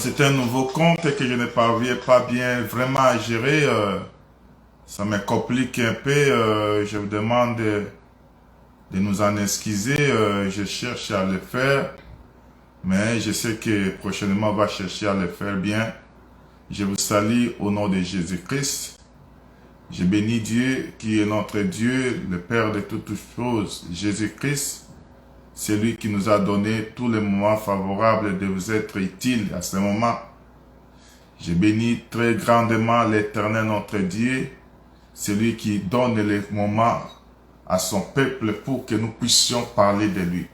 c'est un nouveau compte que je ne parviens pas bien vraiment à gérer. Ça me complique un peu. Je vous demande de nous en excuser. Je cherche à le faire. Mais je sais que prochainement on va chercher à le faire bien. Je vous salue au nom de Jésus-Christ. Je bénis Dieu qui est notre Dieu, le Père de toutes choses. Jésus-Christ, c'est lui qui nous a donné tous les moments favorables de vous être utiles à ce moment. Je bénis très grandement l'Éternel notre Dieu, celui qui donne les moments à son peuple pour que nous puissions parler de lui.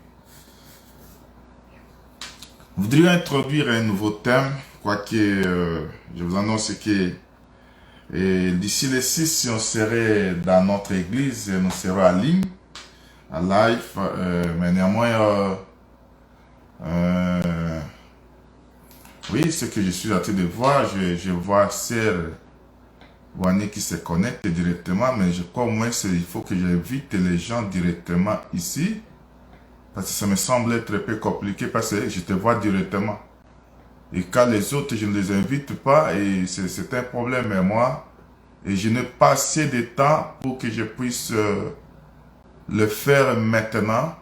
Je voudrais introduire un nouveau thème, quoique je vous annonce que d'ici le 6, si on serait dans notre église, nous serons en ligne, en live, mais néanmoins, oui, ce que je suis en train de voir, je vois Sœur Wani qui se connecte directement, mais je crois au moins qu'il faut que j'invite les gens directement ici, parce que ça me semble être un peu compliqué, parce que je te vois directement. Et quand les autres, je ne les invite pas, et c'est un problème, mais moi, et je n'ai pas assez de temps pour que je puisse le faire maintenant,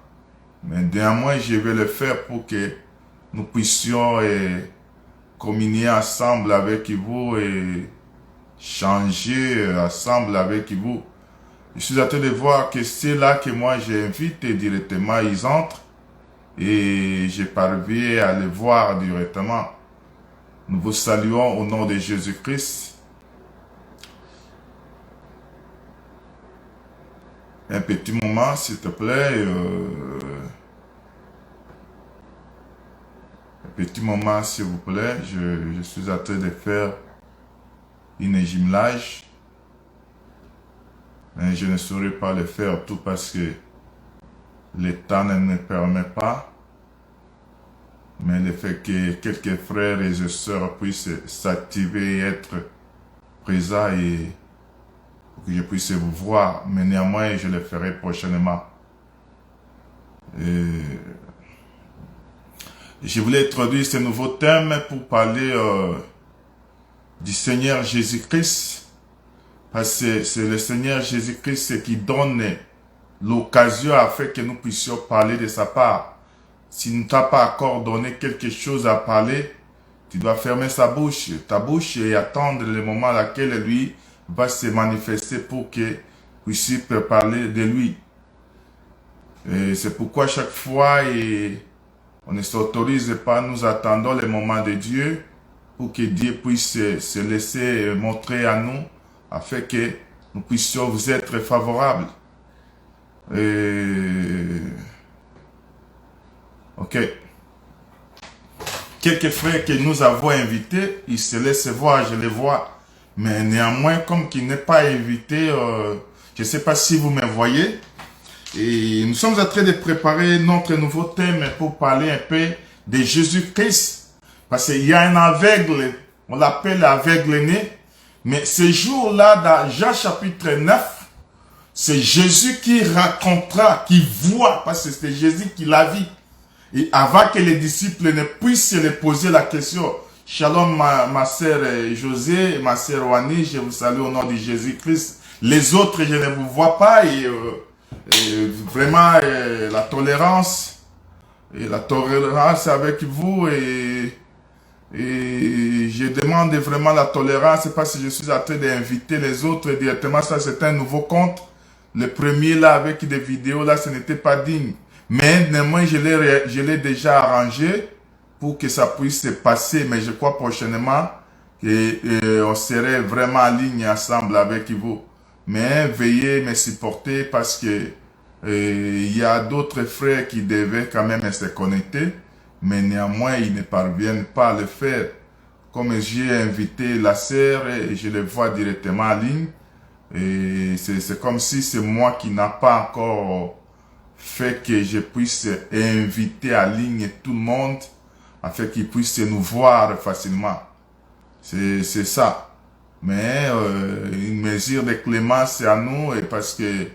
mais néanmoins, je vais le faire pour que nous puissions communier ensemble avec vous et changer ensemble avec vous. Je suis en train de voir que c'est là que moi j'invite directement, ils entrent et je parviens à les voir directement. Nous vous saluons au nom de Jésus-Christ. Un petit moment, s'il te plaît. Un petit moment, s'il vous plaît. Je suis en train de faire une jumelage. Mais je ne saurais pas le faire tout parce que le temps ne me permet pas. Mais le fait que quelques frères et sœurs puissent s'activer et être présents et pour que je puisse vous voir. Mais néanmoins, je le ferai prochainement. Je voulais introduire ce nouveau thème pour parler du Seigneur Jésus-Christ. Parce que c'est le Seigneur Jésus-Christ qui donne l'occasion afin que nous puissions parler de sa part. S'il ne t'a pas encore donné quelque chose à parler, tu dois fermer ta bouche et attendre le moment à laquelle lui va se manifester pour que puissions parler de lui. Et c'est pourquoi chaque fois on ne s'autorise pas, nous attendons le moment de Dieu pour que Dieu puisse se laisser montrer à nous afin que nous puissions vous être favorables. Ok. Quelques frères que nous avons invités, ils se laissent voir, je les vois. Mais néanmoins, comme qu'il n'est pas invité, je ne sais pas si vous me voyez. Et nous sommes en train de préparer notre nouveau thème pour parler un peu de Jésus-Christ. Parce qu'il y a un aveugle, on l'appelle aveugle-né. Mais ce jour-là, dans Jean chapitre 9, c'est Jésus qui racontera, qui voit, parce que c'est Jésus qui l'a vu. Et avant que les disciples ne puissent lui poser la question, Shalom ma sœur José, ma sœur Wani, je vous salue au nom de Jésus-Christ. Les autres, je ne vous vois pas et vraiment la tolérance avec vous et je demande vraiment la tolérance parce que je suis en train d'inviter les autres directement. Ça, c'est un nouveau compte. Le premier là avec des vidéos là, ce n'était pas digne. Mais néanmoins, je l'ai déjà arrangé pour que ça puisse se passer. Mais je crois prochainement qu'on serait vraiment en ligne ensemble avec vous. Mais veuillez me supporter parce que il y a d'autres frères qui devaient quand même se connecter. Mais néanmoins, ils ne parviennent pas à le faire. Comme j'ai invité la sœur et je le vois directement en ligne. Et c'est comme si c'est moi qui n'a pas encore fait que je puisse inviter en ligne tout le monde afin qu'ils puissent nous voir facilement. C'est ça. Mais une mesure de clémence à nous et parce que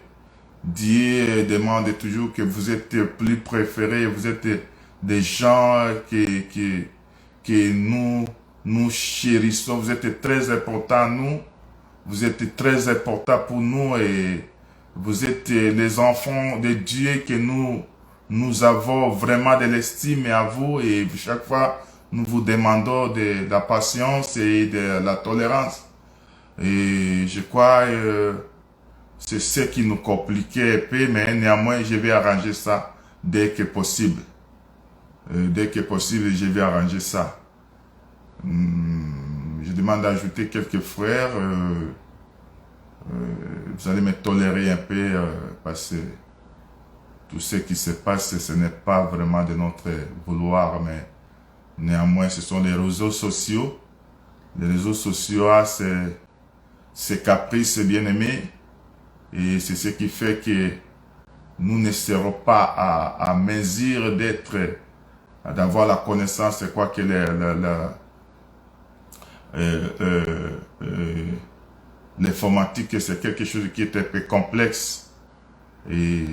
Dieu demande toujours que vous êtes plus préférés, vous êtes des gens qui que nous chérissons. Vous êtes très important, vous êtes très important pour nous et vous êtes les enfants de Dieu que nous avons vraiment de l'estime à vous et chaque fois nous vous demandons de la patience et de la tolérance. Et je crois c'est ce qui nous compliquait un peu, mais néanmoins je vais arranger ça dès que possible. Dès que possible, je vais arranger ça. Je demande d'ajouter quelques frères. Vous allez me tolérer un peu parce que tout ce qui se passe, ce n'est pas vraiment de notre vouloir, mais néanmoins, ce sont les réseaux sociaux. Les réseaux sociaux ont ces caprices bien-aimés et c'est ce qui fait que nous ne serons pas à mesure d'avoir la connaissance, c'est quoi que l'informatique, c'est quelque chose qui est un peu complexe et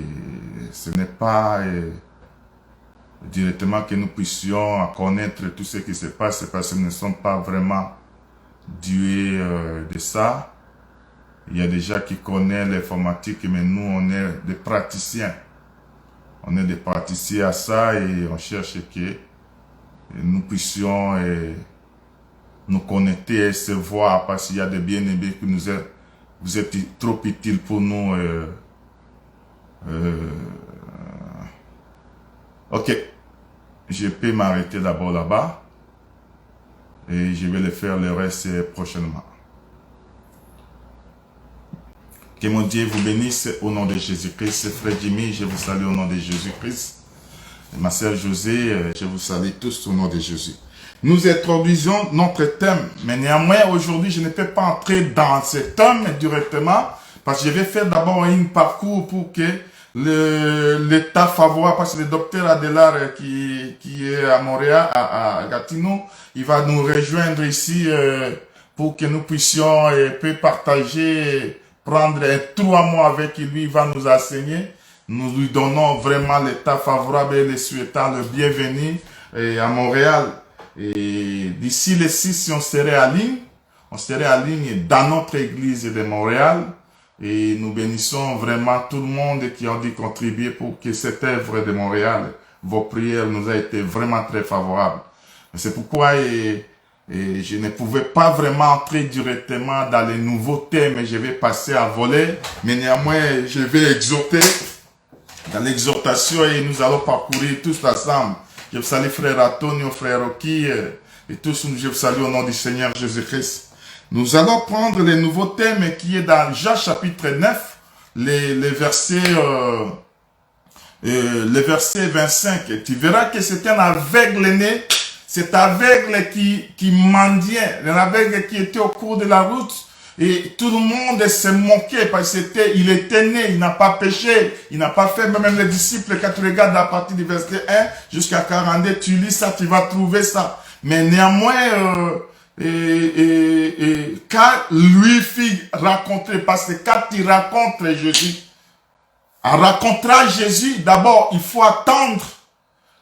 ce n'est pas directement que nous puissions connaître tout ce qui se passe parce que nous ne sommes pas vraiment doués de ça. Il y a des gens qui connaissent l'informatique, mais nous, on est des praticiens. On est des praticiens à ça et on cherche que nous puissions nous connecter et se voir parce qu'il y a des bien-aimés que vous êtes trop utiles pour nous. Ok, je peux m'arrêter d'abord là-bas et je vais le faire le reste prochainement. Que mon Dieu vous bénisse au nom de Jésus-Christ. Frère Jimmy, je vous salue au nom de Jésus-Christ. Ma sœur José, je vous salue tous au nom de Jésus. Nous introduisons notre thème, mais néanmoins aujourd'hui je ne peux pas entrer dans ce thème directement parce que je vais faire d'abord un parcours pour que l'état favorable, parce que le docteur Adelar qui est à Montréal, à Gatineau, il va nous rejoindre ici pour que nous puissions partager, prendre 3 mois avec lui, il va nous enseigner. Nous lui donnons vraiment l'état favorable et le souhaitant le bienvenu à Montréal. Et d'ici le 6, on serait en ligne dans notre église de Montréal. Et nous bénissons vraiment tout le monde qui a dû contribuer pour que cette œuvre de Montréal, vos prières nous a été vraiment très favorables. C'est pourquoi je ne pouvais pas vraiment entrer directement dans les nouveaux thèmes. Je vais passer à voler, mais néanmoins je vais exhorter dans l'exhortation et nous allons parcourir tous ensemble. Je vous salue frère Antonio, frère Rocky et tous, je vous salue au nom du Seigneur Jésus-Christ. Nous allons prendre le nouveau thème qui est dans Jean chapitre 9, les versets 25. Et tu verras que c'est un aveugle né, cet aveugle qui mendiait, un aveugle qui était au cours de la route. Et tout le monde se moquait parce qu'il était né, il n'a pas péché, il n'a pas fait, même les disciples, quand tu regardes à partir du verset 1 jusqu'à 42, tu lis ça, tu vas trouver ça. Mais néanmoins, quand lui fit rencontrer, parce que quand tu rencontres Jésus, en rencontrant Jésus, d'abord, il faut attendre.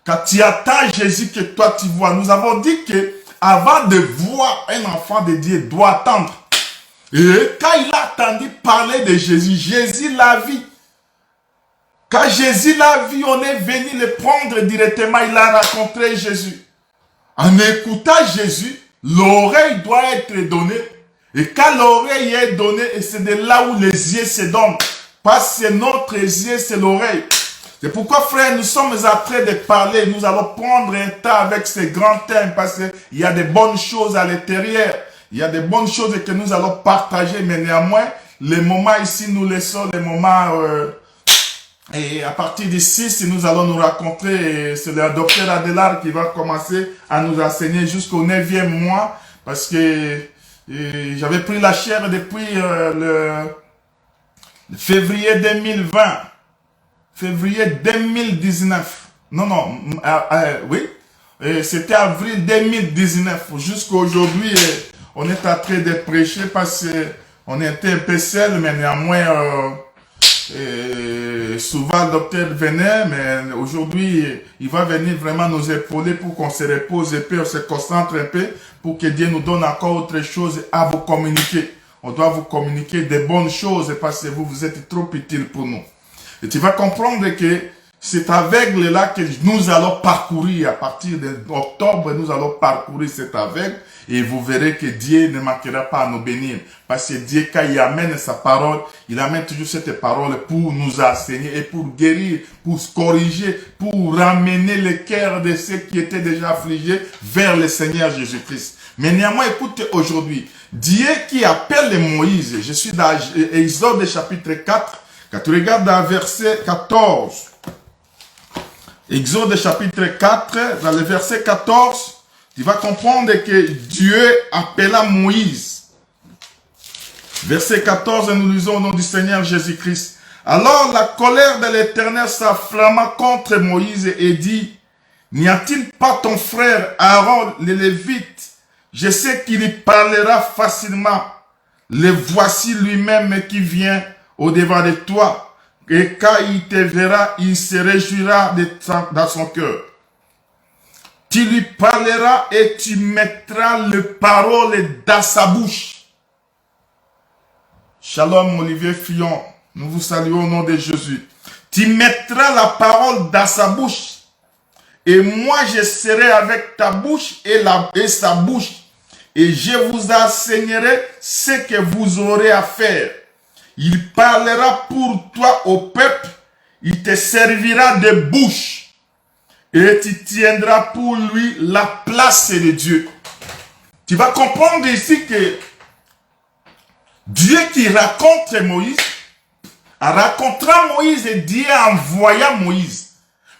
Quand tu attends Jésus que toi tu vois, nous avons dit que avant de voir un enfant de Dieu, il doit attendre. Et quand il a entendu parler de Jésus, Jésus l'a vu. Quand Jésus l'a vu, on est venu le prendre directement, il a rencontré Jésus. En écoutant Jésus, l'oreille doit être donnée. Et quand l'oreille est donnée, c'est de là où les yeux se donnent. Parce que notre yeux, c'est l'oreille. C'est pourquoi, frère, nous sommes en train de parler. Nous allons prendre un temps avec ces grands thèmes parce qu'il y a de bonnes choses à l'intérieur. Il y a de bonnes choses que nous allons partager, mais néanmoins, les moments ici, nous laissons les moments... et à partir du 6, nous allons nous rencontrer. C'est le docteur Adelar qui va commencer à nous enseigner jusqu'au 9e mois. Parce que j'avais pris la chair depuis le février 2020. Février 2019. Non, oui. C'était avril 2019. Jusqu'à aujourd'hui, on est en train de prêcher parce qu'on était un peu seul, mais néanmoins, souvent le docteur venait, mais aujourd'hui, il va venir vraiment nous épauler pour qu'on se repose et puis on se concentre un peu pour que Dieu nous donne encore autre chose à vous communiquer. On doit vous communiquer des bonnes choses parce que vous êtes trop utile pour nous. Et tu vas comprendre que cet aveugle-là que nous allons parcourir à partir d'octobre, nous allons parcourir cet aveugle et vous verrez que Dieu ne manquera pas à nous bénir. Parce que Dieu, quand il amène sa parole, il amène toujours cette parole pour nous enseigner et pour guérir, pour corriger, pour ramener le cœur de ceux qui étaient déjà affligés vers le Seigneur Jésus-Christ. Mais néanmoins, écoutez aujourd'hui, Dieu qui appelle Moïse, je suis dans Exode chapitre 4, quand tu regardes dans verset 14, Exode chapitre 4, dans le verset 14, tu vas comprendre que Dieu appela Moïse. Verset 14, nous lisons au nom du Seigneur Jésus-Christ. Alors la colère de l'Éternel s'enflamma contre Moïse et dit, n'y a-t-il pas ton frère Aaron le Lévite? Je sais qu'il y parlera facilement. Le voici lui-même qui vient au-devant de toi. Et quand il te verra, il se réjouira dans son cœur. Tu lui parleras et tu mettras les paroles dans sa bouche. Shalom Olivier Fillon, nous vous saluons au nom de Jésus. Tu mettras la parole dans sa bouche. Et moi je serai avec ta bouche et sa bouche. Et je vous enseignerai ce que vous aurez à faire. Il parlera pour toi au peuple. Il te servira de bouche. Et tu tiendras pour lui la place de Dieu. Tu vas comprendre ici que Dieu qui raconte Moïse, racontera Moïse et Dieu envoya Moïse.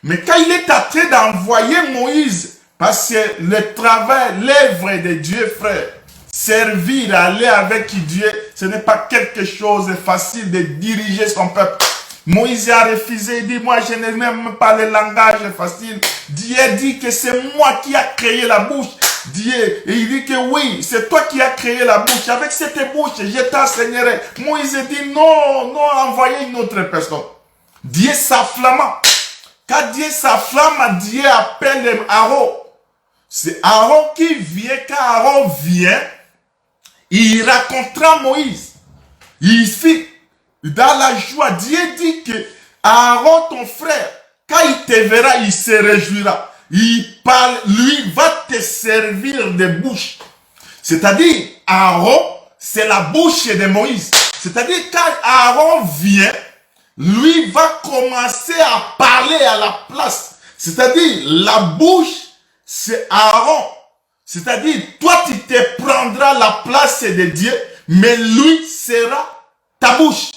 Mais quand il est en train d'envoyer Moïse, parce que le travail, l'œuvre de Dieu, frère, servir, aller avec Dieu, ce n'est pas quelque chose de facile de diriger son peuple. Moïse a refusé, il dit, moi je n'ai même pas le langage facile. Dieu dit que c'est moi qui a créé la bouche. Dieu, et il dit que oui, c'est toi qui as créé la bouche. Avec cette bouche, je t'enseignerai. Moïse dit, non, envoyez une autre personne. Dieu s'enflamma. Quand Dieu s'enflamme, Dieu appelle Aaron. C'est Aaron qui vient. Quand Aaron vient, il racontera Moïse. Ici, dans la joie, Dieu dit que Aaron, ton frère, quand il te verra, il se réjouira. Il parle, lui va te servir de bouche. C'est-à-dire, Aaron, c'est la bouche de Moïse. C'est-à-dire, quand Aaron vient, lui va commencer à parler à la place. C'est-à-dire, la bouche, c'est Aaron. C'est-à-dire, toi, tu te prendras la place de Dieu, mais lui sera ta bouche.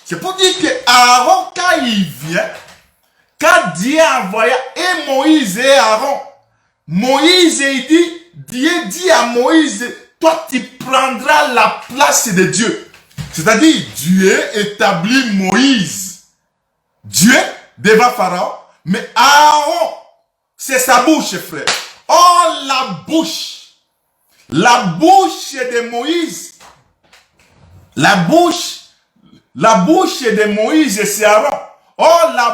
C'est pour dire que Aaron, quand il vient, quand Dieu envoya et Moïse et Aaron, Moïse, il dit, Dieu dit à Moïse, toi, tu prendras la place de Dieu. C'est-à-dire, Dieu établit Moïse. Dieu devant Pharaon, mais Aaron, c'est sa bouche, frère. Oh, la bouche de Moïse, la bouche de Moïse, c'est Aaron. Oh, la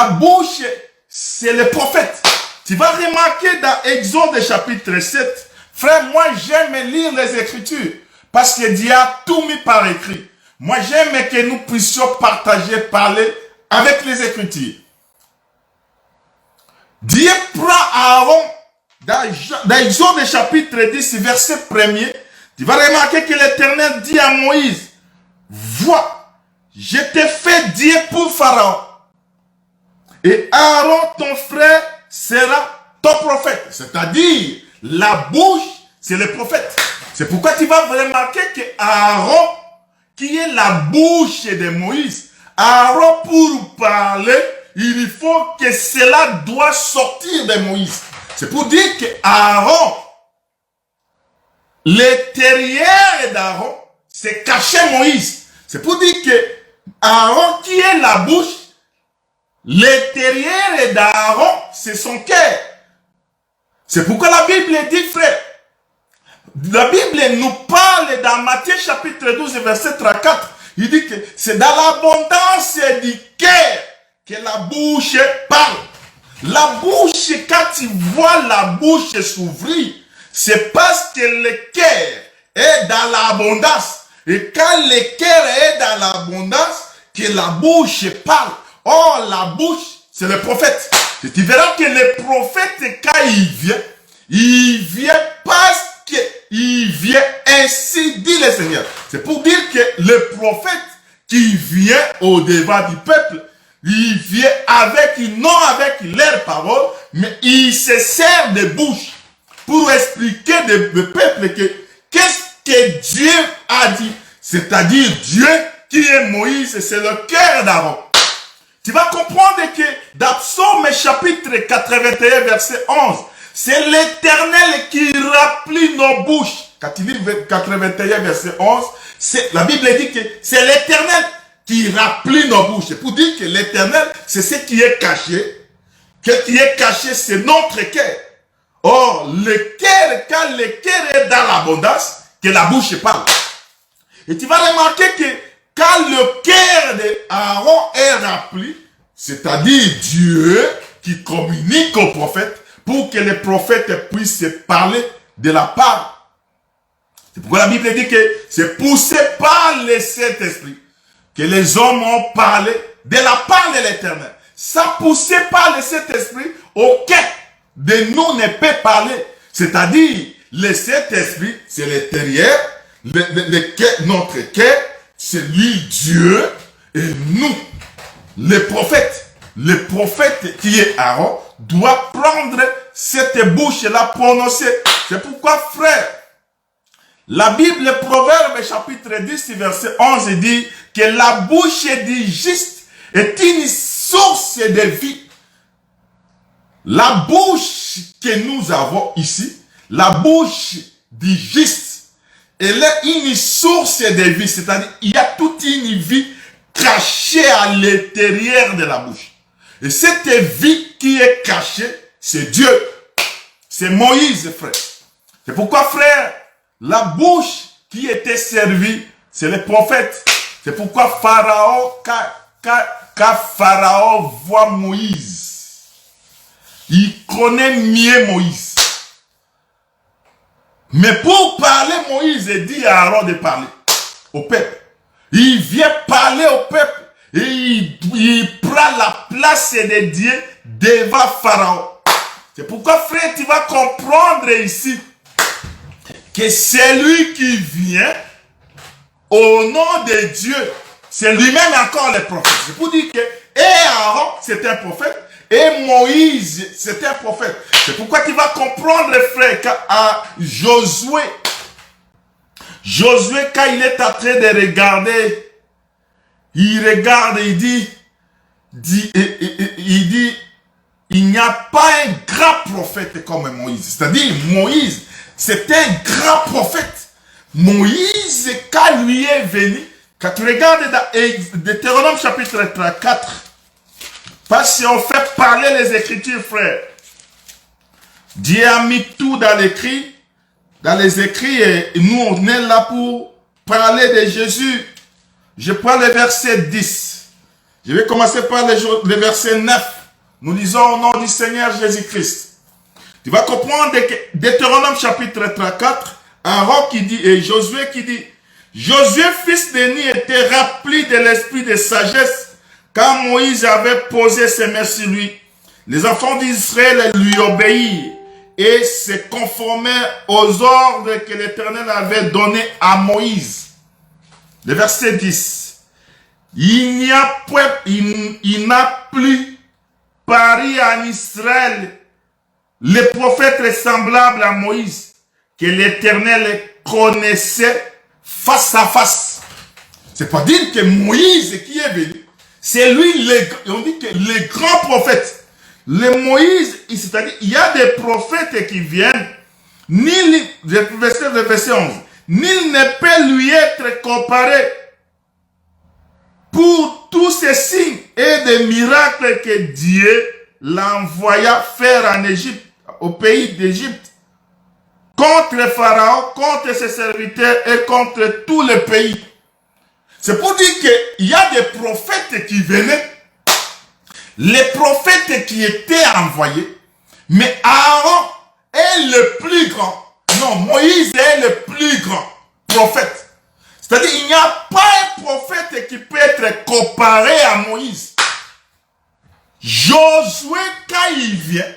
bouche, c'est le prophète. Tu vas remarquer dans Exode chapitre 7, frère, moi j'aime lire les Écritures, parce que Dieu a tout mis par écrit. Moi j'aime que nous puissions partager, parler avec les Écritures. Dieu prend Aaron, dans Exode chapitre 10, verset 1er, tu vas remarquer que l'Éternel dit à Moïse, vois, je t'ai fait Dieu pour Pharaon. Et Aaron, ton frère, sera ton prophète. C'est-à-dire, la bouche, c'est le prophète. C'est pourquoi tu vas remarquer que Aaron, qui est la bouche de Moïse, Aaron, pour parler, il faut que cela doit sortir de Moïse. C'est pour dire que Aaron, l'intérieur d'Aaron, c'est caché Moïse. C'est pour dire que Aaron, qui est la bouche, l'intérieur d'Aaron, c'est son cœur. C'est pourquoi la Bible dit, frère, la Bible nous parle dans Matthieu chapitre 12, verset 34, Il dit que c'est dans l'abondance du cœur que la bouche parle. La bouche, quand tu vois la bouche s'ouvrir, c'est parce que le cœur est dans l'abondance. Et quand le cœur est dans l'abondance, que la bouche parle. Or, la bouche, c'est le prophète. Et tu verras que le prophète, quand il vient parce qu'il vient, ainsi dit le Seigneur. C'est pour dire que le prophète qui vient au devant du peuple, il vient non avec leurs paroles, mais il se sert de bouche pour expliquer au peuple qu'est-ce que Dieu a dit. C'est-à-dire Dieu qui est Moïse, c'est le cœur d'Aaron. Tu vas comprendre que dans Psaume chapitre 81, verset 11, c'est l'Éternel qui remplit nos bouches. Quand tu lis 81, verset 11, la Bible dit que c'est l'Éternel qui remplit nos bouches. C'est pour dire que l'Éternel, c'est ce qui est caché. Ce qui est caché, c'est notre cœur. Or, le cœur, quand le cœur est dans l'abondance, que la bouche parle. Et tu vas remarquer que quand le cœur d'Aaron est rempli, c'est-à-dire Dieu qui communique au prophète pour que les prophètes puissent parler de la part. C'est pourquoi la Bible dit que c'est poussé par le Saint-Esprit que les hommes ont parlé de la part de l'Éternel. Ça poussé par le Saint-Esprit, aucun de nous ne peut parler. C'est-à-dire, le Saint-Esprit, c'est l'intérieur, notre cœur, c'est lui Dieu, et nous, les prophètes. Le prophète qui est Aaron doit prendre cette bouche-là, prononcer. C'est pourquoi, frère, la Bible, Proverbe chapitre 10, verset 11 dit que la bouche du juste est une source de vie. La bouche que nous avons ici, la bouche du juste, elle est une source de vie. C'est-à-dire, il y a toute une vie cachée à l'intérieur de la bouche. Et cette vie qui est cachée, c'est Dieu. C'est Moïse, frère. C'est pourquoi, frère, la bouche qui était servie, c'est les prophètes. C'est pourquoi Pharaon, quand Pharaon voit Moïse, il connaît mieux Moïse. Mais pour parler, Moïse dit à Aaron de parler au peuple. Il vient parler au peuple et il prend la place de Dieu devant Pharaon. C'est pourquoi, frère, tu vas comprendre ici que c'est lui qui vient au nom de Dieu. C'est lui-même encore le prophète. C'est pour dire que Aaron, c'est un prophète, et Moïse, c'est un prophète. C'est pourquoi tu vas comprendre, frère, qu'à Josué, quand il est en train de regarder, il regarde et il dit, il n'y a pas un grand prophète comme Moïse. C'est-à-dire, Moïse, c'est un grand prophète. Moïse, quand lui est venu, quand tu regardes dans Deutéronome chapitre 34, parce qu'on fait parler les Écritures, frère. Dieu a mis tout dans les écrits, et nous on est là pour parler de Jésus. Je prends le verset 10. Je vais commencer par le verset 9. Nous lisons au nom du Seigneur Jésus-Christ. Tu vas comprendre que Deutéronome chapitre 34, Aaron qui dit, et Josué qui dit, Josué fils de Nun était rempli de l'esprit de sagesse quand Moïse avait posé ses mains sur lui. Les enfants d'Israël lui obéirent et se conformèrent aux ordres que l'Éternel avait donnés à Moïse. Le verset 10. Il n'a plus paru en Israël le prophète semblable à Moïse que l'Éternel connaissait face à face. C'est pas dire que Moïse qui est venu, c'est lui, on dit que le grand prophète. Le Moïse, c'est-à-dire, il y a des prophètes qui viennent, le verset 11, nul ne peut lui être comparé pour tous ces signes et des miracles que Dieu l'envoya faire en Égypte, au pays d'Égypte, contre Pharaon, contre ses serviteurs et contre tout le pays. C'est pour dire qu'il y a des prophètes qui venaient, les prophètes qui étaient envoyés, mais Aaron est le plus grand. Non, Moïse est le plus grand prophète. C'est-à-dire qu'il n'y a pas un prophète qui peut être comparé à Moïse. Josué, quand il vient,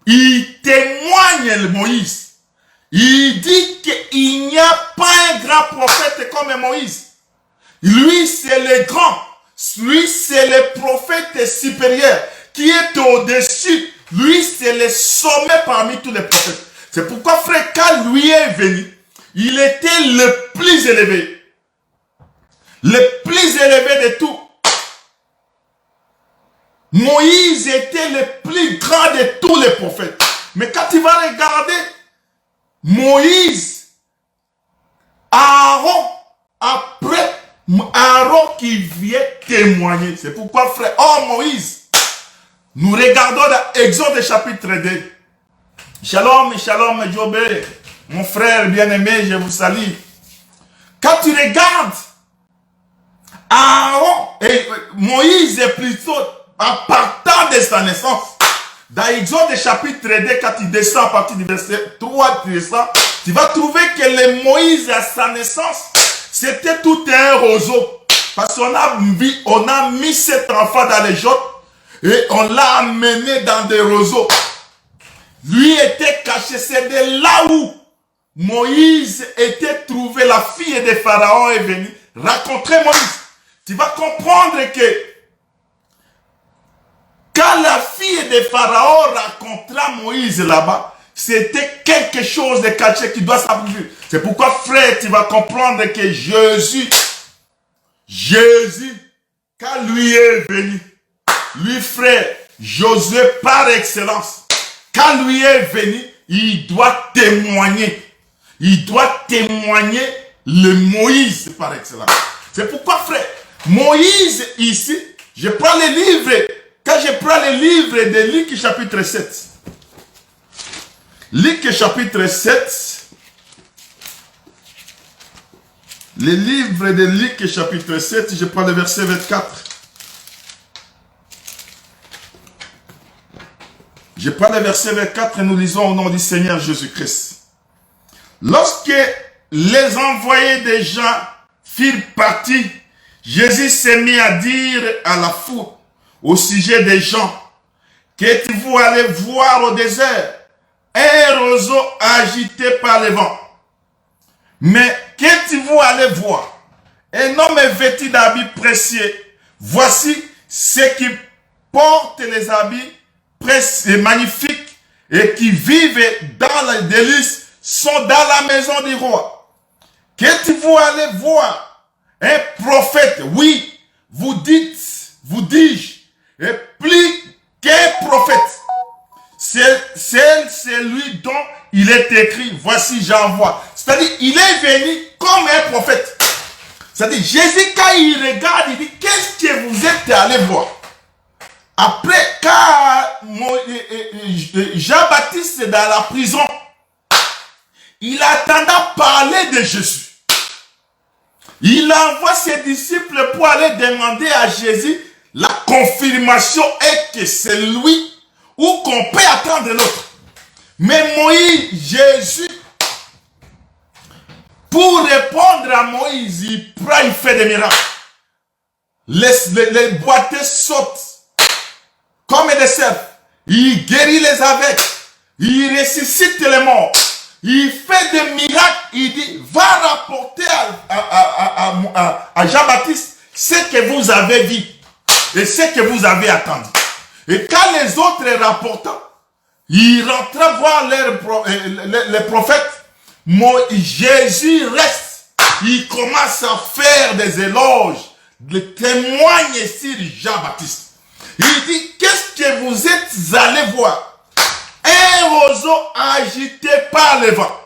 il témoigne le Moïse. Il dit qu'il n'y a pas un grand prophète comme Moïse. Lui, c'est le grand. Lui, c'est le prophète supérieur qui est au-dessus. Lui, c'est le sommet parmi tous les prophètes. C'est pourquoi, frère, quand lui est venu, il était le plus élevé. Le plus élevé de tout. Moïse était le plus grand de tous les prophètes. Mais quand tu vas regarder Moïse, Aaron, après Aaron qui vient témoigner. C'est pourquoi, frère, oh Moïse, nous regardons dans Exode chapitre 2. Shalom, shalom, Jobé, mon frère bien-aimé, je vous salue. Quand tu regardes Aaron et Moïse est plutôt en partant de sa naissance. Dans Exode chapitre 2, quand tu descends à partir du verset 3, tu vas trouver que le Moïse à sa naissance, c'était tout un roseau. Parce qu'on a mis cet enfant dans les jottes et on l'a amené dans des roseaux. Lui était caché, c'est de là où Moïse était trouvé, la fille de Pharaon est venue rencontrer Moïse. Tu vas comprendre que quand la fille de Pharaon rencontra Moïse là-bas, c'était quelque chose de caché qui doit s'accomplir. C'est pourquoi, frère, tu vas comprendre que Jésus, quand lui est venu, lui, frère, Josué par excellence, quand lui est venu, il doit témoigner. Il doit témoigner le Moïse par excellence. C'est pourquoi, frère, Moïse ici, je prends le livre, quand je prends le livre de Luc chapitre 7, Luc chapitre 7, le livre de Luc chapitre 7, je prends le verset 24. Je prends le verset 24 et nous lisons au nom du Seigneur Jésus-Christ. Lorsque les envoyés des gens firent partie, Jésus s'est mis à dire à la foule au sujet des gens, qu'êtes-vous allé voir au désert? Un roseau agité par le vent. Mais qu'êtes-vous allé voir? Un homme vêtu d'habits précieux. Voici ceux qui portent les habits précieux, magnifiques et qui vivent dans les délices sont dans la maison du roi. Qu'êtes-vous allé voir? Un prophète, oui, vous dis-je, et plus qu'un prophète. C'est lui dont il est écrit, voici j'envoie. C'est-à-dire, il est venu comme un prophète. C'est-à-dire, Jésus, quand il regarde, il dit, qu'est-ce que vous êtes allé voir? Après, quand Jean-Baptiste est dans la prison, il attendait parler de Jésus. Il envoie ses disciples pour aller demander à Jésus la confirmation est que c'est lui ou qu'on peut attendre l'autre. Mais Moïse, Jésus, pour répondre à Moïse, il prend, il fait des miracles. Les boiteux sautent comme des cerfs. Il guérit les aveugles. Il ressuscite les morts. Il fait des miracles. Il dit, va rapporter à Jean-Baptiste ce que vous avez vu et ce que vous avez attendu. Et quand les autres rapportant, ils rentrent voir les prophètes. Jésus reste. Il commence à faire des éloges, de témoigner sur Jean-Baptiste. Il dit, qu'est-ce que vous êtes allés voir? Un roseau agité par le vent.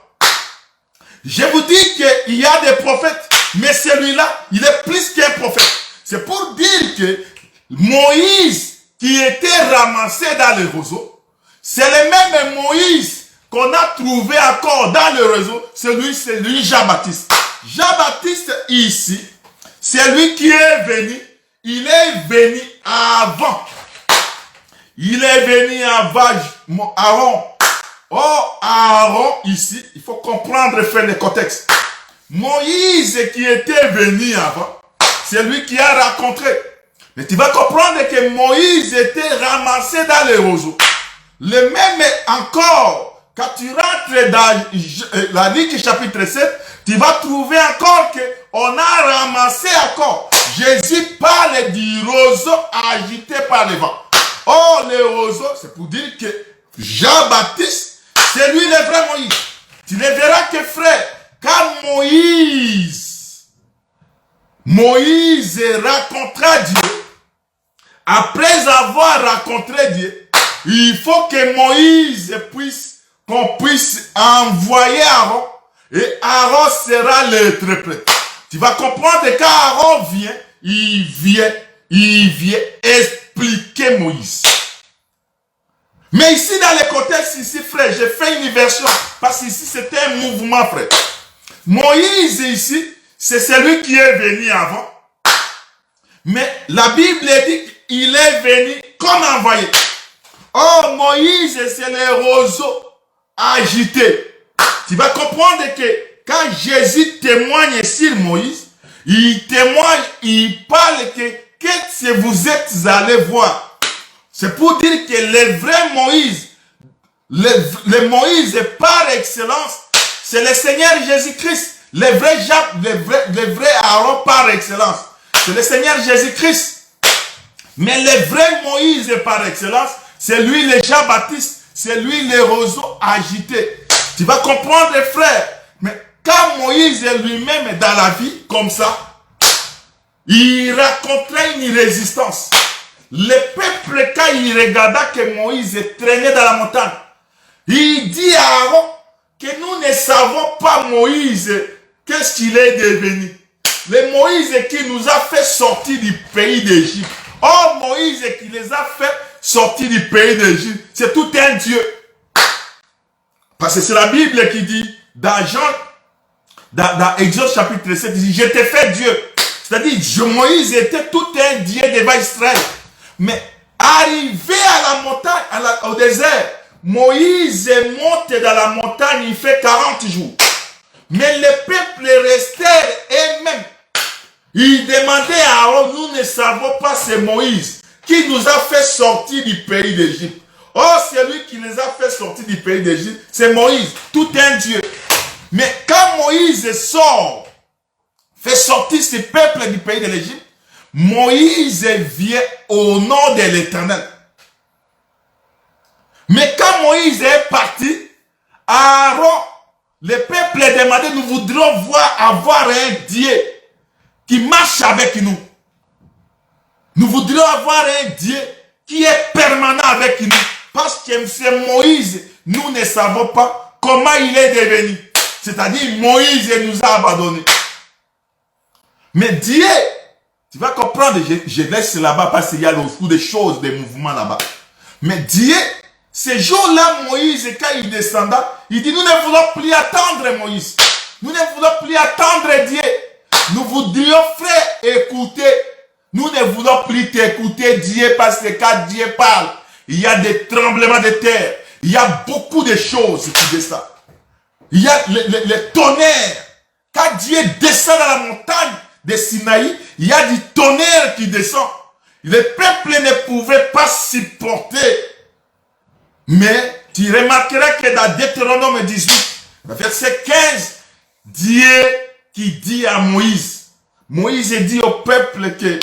Je vous dis qu'il y a des prophètes, mais celui-là, il est plus qu'un prophète. C'est pour dire que Moïse, qui était ramassé dans le roseau, c'est le même Moïse qu'on a trouvé encore dans le roseau, c'est lui Jean-Baptiste. Jean-Baptiste ici, C'est lui qui est venu. Il est venu avant. Il est venu avant Aaron. Oh, Aaron, ici, il faut comprendre et faire le contexte. Moïse qui était venu avant, c'est lui qui a rencontré. Mais tu vas comprendre que Moïse était ramassé dans les roseaux. Le même encore, quand tu rentres dans la Luc chapitre 7, tu vas trouver encore qu'on a ramassé encore. Jésus parle du roseau agité par le vent. Oh, le roseau, c'est pour dire que Jean-Baptiste, c'est lui le vrai Moïse. Tu ne verras que frère, quand Moïse rencontra Dieu, après avoir rencontré Dieu, il faut que Moïse qu'on puisse envoyer Aaron, et Aaron sera l'interprète. Tu vas comprendre que quand Aaron vient, il vient expliquer Moïse. Mais ici, dans le contexte, ici, frère, j'ai fait une version, parce qu'ici, c'était un mouvement, frère. Moïse, ici, c'est celui qui est venu avant. Mais la Bible dit qu'il est venu comme envoyé. Oh, Moïse, c'est le roseau agité. Tu vas comprendre que quand Jésus témoigne sur Moïse, il témoigne, il parle que vous êtes allés voir. C'est pour dire que le vrai Moïse, le Moïse par excellence, c'est le Seigneur Jésus-Christ. Le vrai Aaron par excellence, c'est le Seigneur Jésus-Christ. Mais le vrai Moïse par excellence, c'est lui le Jean-Baptiste, c'est lui le roseau agité. Tu vas comprendre, frère. Mais quand Moïse lui-même est dans la vie, comme ça, il rencontrait une résistance. Le peuple, quand il regarda que Moïse traînait dans la montagne, il dit à Aaron que nous ne savons pas Moïse, qu'est-ce qu'il est devenu. Le Moïse qui nous a fait sortir du pays d'Égypte. Oh, Moïse qui les a fait sortir du pays d'Égypte, c'est tout un Dieu. Parce que c'est la Bible qui dit, dans Exode chapitre 7, il dit, je t'ai fait Dieu. C'est-à-dire, Moïse était tout un Dieu devant Israël. Mais arrivé à la montagne, au désert, Moïse monte dans la montagne, il fait 40 jours. Mais le peuple restait eux-mêmes. Il demandait à Aaron, nous ne savons pas, c'est Moïse qui nous a fait sortir du pays d'Égypte. Oh, c'est lui qui les a fait sortir du pays d'Égypte, c'est Moïse, tout un Dieu. Mais quand Moïse sort, fait sortir ce peuple du pays de l'Égypte, Moïse vient au nom de l'Éternel. Mais quand Moïse est parti, Aaron, le peuple a demandé, nous voudrions avoir un Dieu qui marche avec nous. Nous voudrions avoir un Dieu qui est permanent avec nous. Parce que c'est Moïse, nous ne savons pas comment il est devenu. C'est-à-dire, Moïse nous a abandonnés. Mais Dieu, tu vas comprendre, je laisse là-bas parce qu'il y a beaucoup de choses, des mouvements là-bas. Mais Dieu, ce jour-là, Moïse, quand il descenda, il dit, nous ne voulons plus attendre Moïse. Nous ne voulons plus attendre Dieu. Nous voudrions, frère, écouter. Nous ne voulons plus t'écouter, Dieu, parce que quand Dieu parle, il y a des tremblements de terre. Il y a beaucoup de choses qui descendent. Il y a le tonnerre. Quand Dieu descend dans la montagne de Sinaï, il y a du tonnerre qui descend. Le peuple ne pouvait pas supporter. Mais tu remarqueras que dans Deutéronome 18, verset 15, Dieu qui dit à Moïse, Moïse dit au peuple que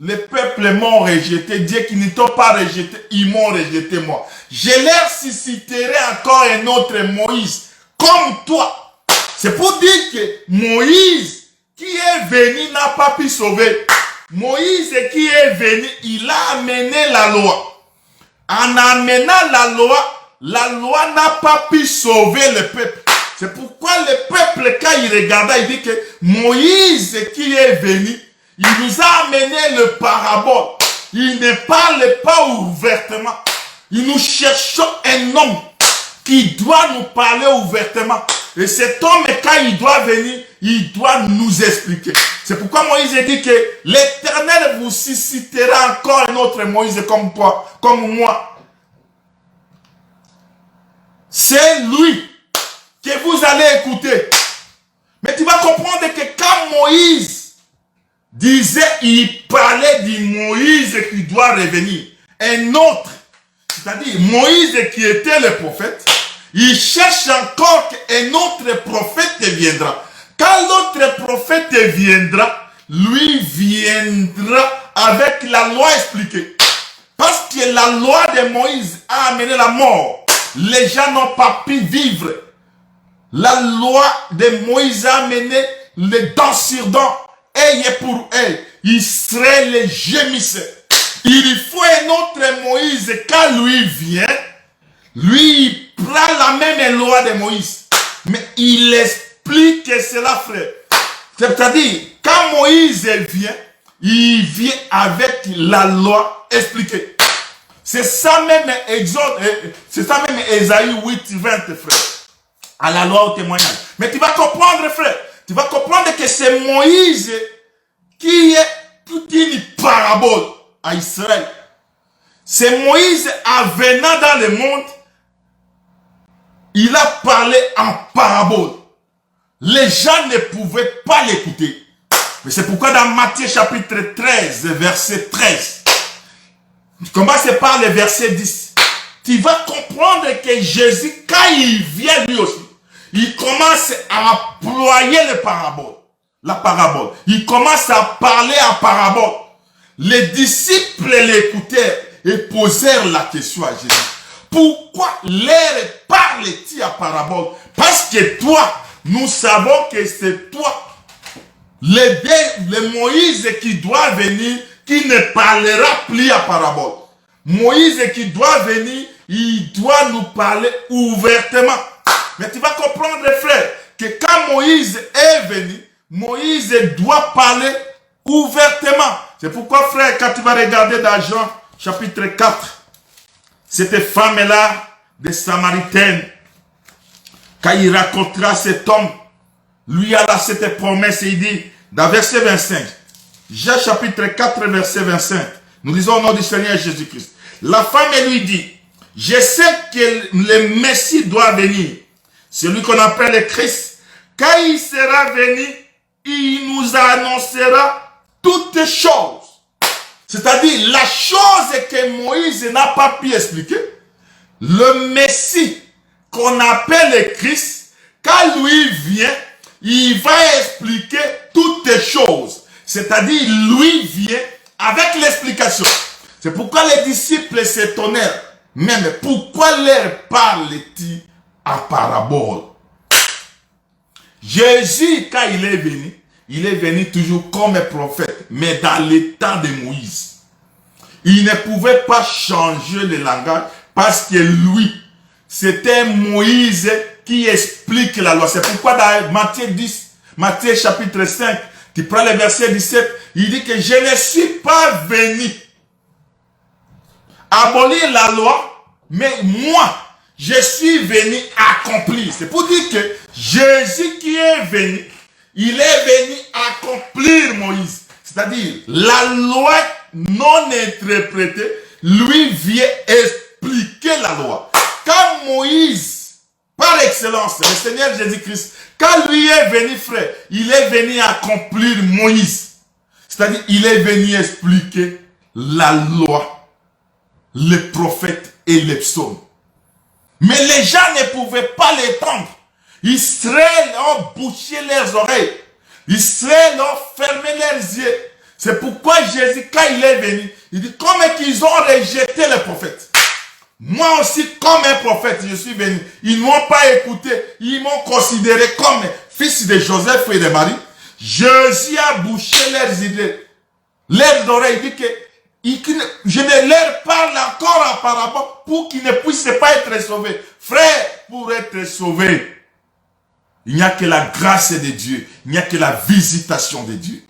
les peuples m'ont rejeté, Dieu qui ne t'ont pas rejeté, ils m'ont rejeté moi. Je leur susciterai encore un autre Moïse, comme toi. C'est pour dire que Moïse qui est venu n'a pas pu sauver. Moïse qui est venu, il a amené la loi. En amenant la loi n'a pas pu sauver le peuple. C'est pourquoi le peuple, quand il regardait, il dit que Moïse qui est venu, il nous a amené le parabole. Il ne parle pas ouvertement. Nous cherchons un homme qui doit nous parler ouvertement. Et cet homme, quand il doit venir, il doit nous expliquer. C'est pourquoi Moïse dit que l'Éternel vous suscitera encore un autre Moïse comme toi, comme moi. C'est lui que vous allez écouter. Mais tu vas comprendre que quand Moïse disait, il parlait du Moïse qui doit revenir. Un autre, c'est-à-dire Moïse qui était le prophète, il cherche encore qu'un autre prophète viendra. Quand l'autre prophète viendra, lui viendra avec la loi expliquée. Parce que la loi de Moïse a amené la mort. Les gens n'ont pas pu vivre. La loi de Moïse a amené les dents sur dents. Et pour eux, Israël les gémissait. Il faut un autre Moïse. Quand lui vient, lui il prend la même loi de Moïse. Mais il explique cela, frère. C'est-à-dire, quand Moïse vient, il vient avec la loi expliquée. C'est ça même Exode, c'est ça même Ésaïe 8, 20, frère. À la loi au témoignage. Mais tu vas comprendre, frère. Tu vas comprendre que c'est Moïse qui est toute une parabole à Israël. C'est Moïse, en venant dans le monde, il a parlé en parabole. Les gens ne pouvaient pas l'écouter. Mais c'est pourquoi dans Matthieu chapitre 13, verset 13, tu commences par le verset 10. Tu vas comprendre que Jésus, quand il vient lui aussi, il commence à employer la parabole. Il commence à parler en parabole. Les disciples l'écoutèrent et posèrent la question à Jésus. Pourquoi leur parle-t-il en parabole? Parce que toi, nous savons que c'est toi, le Moïse qui doit venir, qui ne parlera plus en parabole. Moïse qui doit venir, il doit nous parler ouvertement. Mais tu vas comprendre, frère, que quand Moïse est venu, Moïse doit parler ouvertement. C'est pourquoi, frère, quand tu vas regarder dans Jean chapitre 4, cette femme-là, des Samaritaines, quand il racontera cet homme, lui a là cette promesse, et il dit, dans verset 25, Jean chapitre 4, verset 25, nous lisons au nom du Seigneur Jésus-Christ. La femme lui dit, je sais que le Messie doit venir, celui qu'on appelle le Christ. Quand il sera venu, il nous annoncera toutes choses. C'est-à-dire, la chose que Moïse n'a pas pu expliquer, le Messie qu'on appelle le Christ, quand lui vient, il va expliquer toutes choses. C'est-à-dire, lui vient avec l'explication. C'est pourquoi les disciples s'étonnèrent. Même pourquoi leur parle-t-il en parabole? Jésus, quand il est venu toujours comme un prophète, mais dans le temps de Moïse. Il ne pouvait pas changer le langage parce que lui, c'était Moïse qui explique la loi. C'est pourquoi dans Matthieu chapitre 5, tu prends le verset 17, il dit que je ne suis pas venu abolir la loi, mais moi, je suis venu accomplir. C'est pour dire que Jésus qui est venu, il est venu accomplir Moïse. C'est-à-dire, la loi non interprétée, lui vient expliquer la loi. Quand Moïse, par excellence, le Seigneur Jésus-Christ, quand lui est venu, frère, il est venu accomplir Moïse. C'est-à-dire, il est venu expliquer la loi, les prophètes et les psaumes. Mais les gens ne pouvaient pas l'étendre. Israël a bouché leurs oreilles. Israël a fermé leurs yeux. C'est pourquoi Jésus, quand il est venu, il dit, comme qu'ils ont rejeté les prophètes. Moi aussi, comme un prophète, je suis venu. Ils ne m'ont pas écouté. Ils m'ont considéré comme fils de Joseph et de Marie. Jésus a bouché leurs idées, leurs oreilles. Il dit que je ne leur parle encore en parabole pour qu'ils ne puissent pas être sauvés. Frère, pour être sauvés, il n'y a que la grâce de Dieu. Il n'y a que la visitation de Dieu.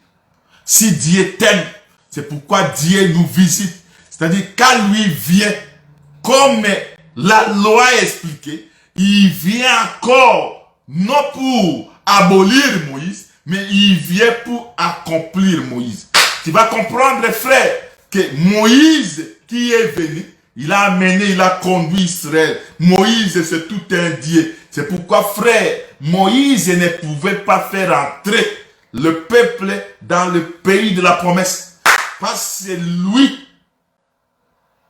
Si Dieu t'aime, c'est pourquoi Dieu nous visite. C'est-à-dire, quand lui vient, comme la loi est expliquée, il vient encore non pour abolir Moïse, mais il vient pour accomplir Moïse. Tu vas comprendre, frère, que Moïse qui est venu, il a amené, il a conduit Israël. Moïse, c'est tout un Dieu. C'est pourquoi, frère, Moïse ne pouvait pas faire entrer le peuple dans le pays de la promesse. Parce que lui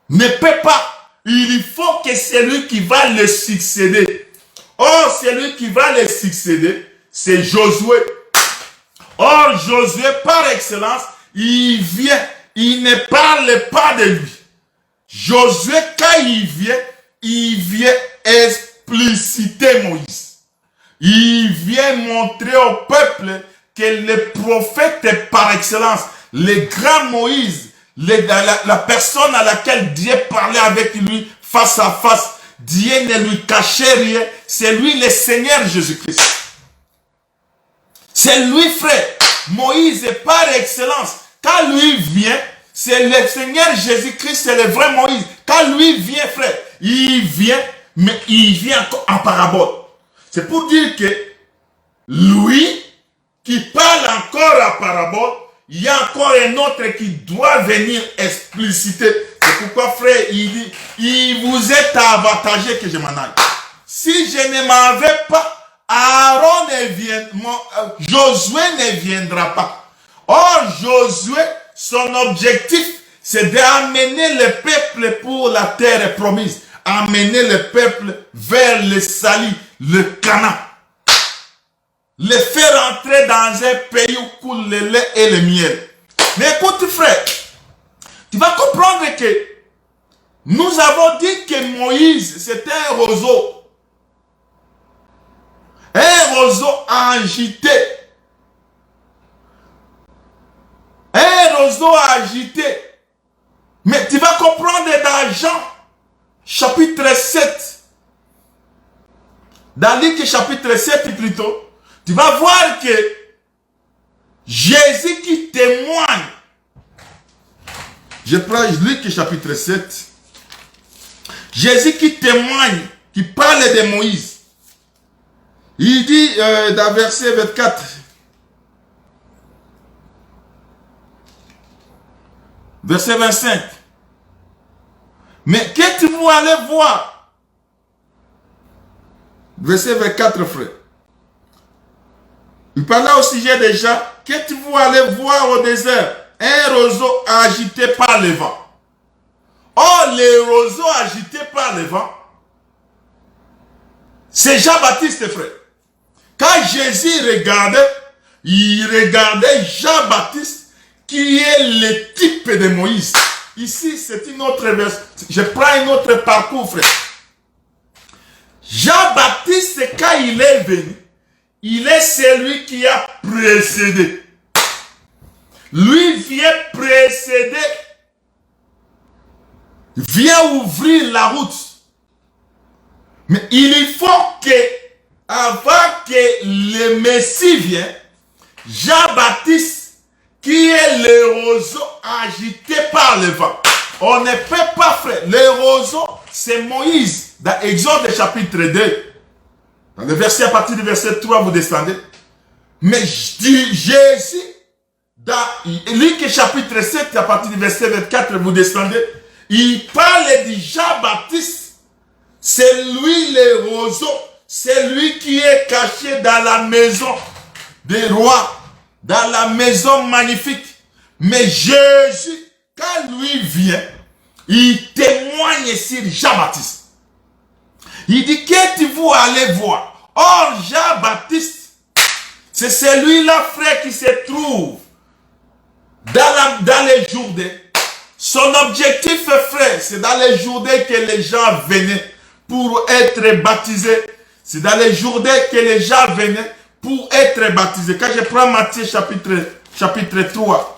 ne peut pas. Il faut que celui qui va le succéder. Or, celui qui va le succéder, c'est Josué. Or, Josué, par excellence, il vient, il ne parle pas de lui. Josué, quand il vient expliciter Moïse. Il vient montrer au peuple que le prophète par excellence, le grand Moïse, la personne à laquelle Dieu parlait avec lui face à face, Dieu ne lui cachait rien, c'est lui le Seigneur Jésus-Christ. C'est lui, frère. Moïse est par excellence. Quand lui vient, c'est le Seigneur Jésus-Christ, c'est le vrai Moïse. Quand lui vient, frère, il vient, mais il vient en parabole. C'est pour dire que lui, qui parle encore en parabole, il y a encore un autre qui doit venir expliciter. C'est pourquoi, frère, il dit, il vous est avantagé que je m'en aille. Si je ne m'en vais pas, Aaron ne viendra, Josué ne viendra pas. Or, Josué, son objectif, c'est d'amener le peuple pour la terre promise. Amener le peuple vers le salut, le Canaan. Le faire entrer dans un pays où coule le lait et le miel. Mais écoute, frère, tu vas comprendre que nous avons dit que Moïse, c'était un roseau. Un roseau agité. Un roseau agité. Mais tu vas comprendre dans Jean, chapitre 7. Dans Luc, chapitre 7 plutôt. Tu vas voir que Jésus qui témoigne. Je prends Luc, chapitre 7. Jésus qui témoigne, qui parle de Moïse. Il dit dans verset 24. Verset 25. Mais qu'est-ce que vous allez voir? Verset 24, frère. Il parlait au sujet des gens. Qu'est-ce que vous allez voir au désert? Un roseau agité par le vent. Or, les roseaux agités par le vent, c'est Jean-Baptiste, frère. Quand Jésus regardait, il regardait Jean-Baptiste qui est le type de Moïse. Ici, c'est une autre version. Je prends un autre parcours, frère. Jean-Baptiste, quand il est venu, il est celui qui a précédé. Lui vient précéder, vient ouvrir la route. Mais il faut que, avant que le Messie vienne, Jean-Baptiste, qui est le roseau agité par le vent. On ne peut pas faire. Le roseau, c'est Moïse. Dans Exode chapitre 2, dans le verset, à partir du verset 3, vous descendez. Mais Jésus, dans Luc chapitre 7, à partir du verset 24, vous descendez. Il parle de Jean-Baptiste. C'est lui le roseau. C'est lui qui est caché dans la maison des rois. Dans la maison magnifique. Mais Jésus, quand lui vient, il témoigne sur Jean-Baptiste. Il dit, qu'est-ce que vous allez voir? Or, Jean-Baptiste, c'est celui-là, frère, qui se trouve dans les Jourdains. Son objectif, frère, c'est dans les Jourdains que les gens venaient pour être baptisés. C'est dans les Jourdains que les gens venaient pour être baptisés. Quand je prends Matthieu chapitre 3,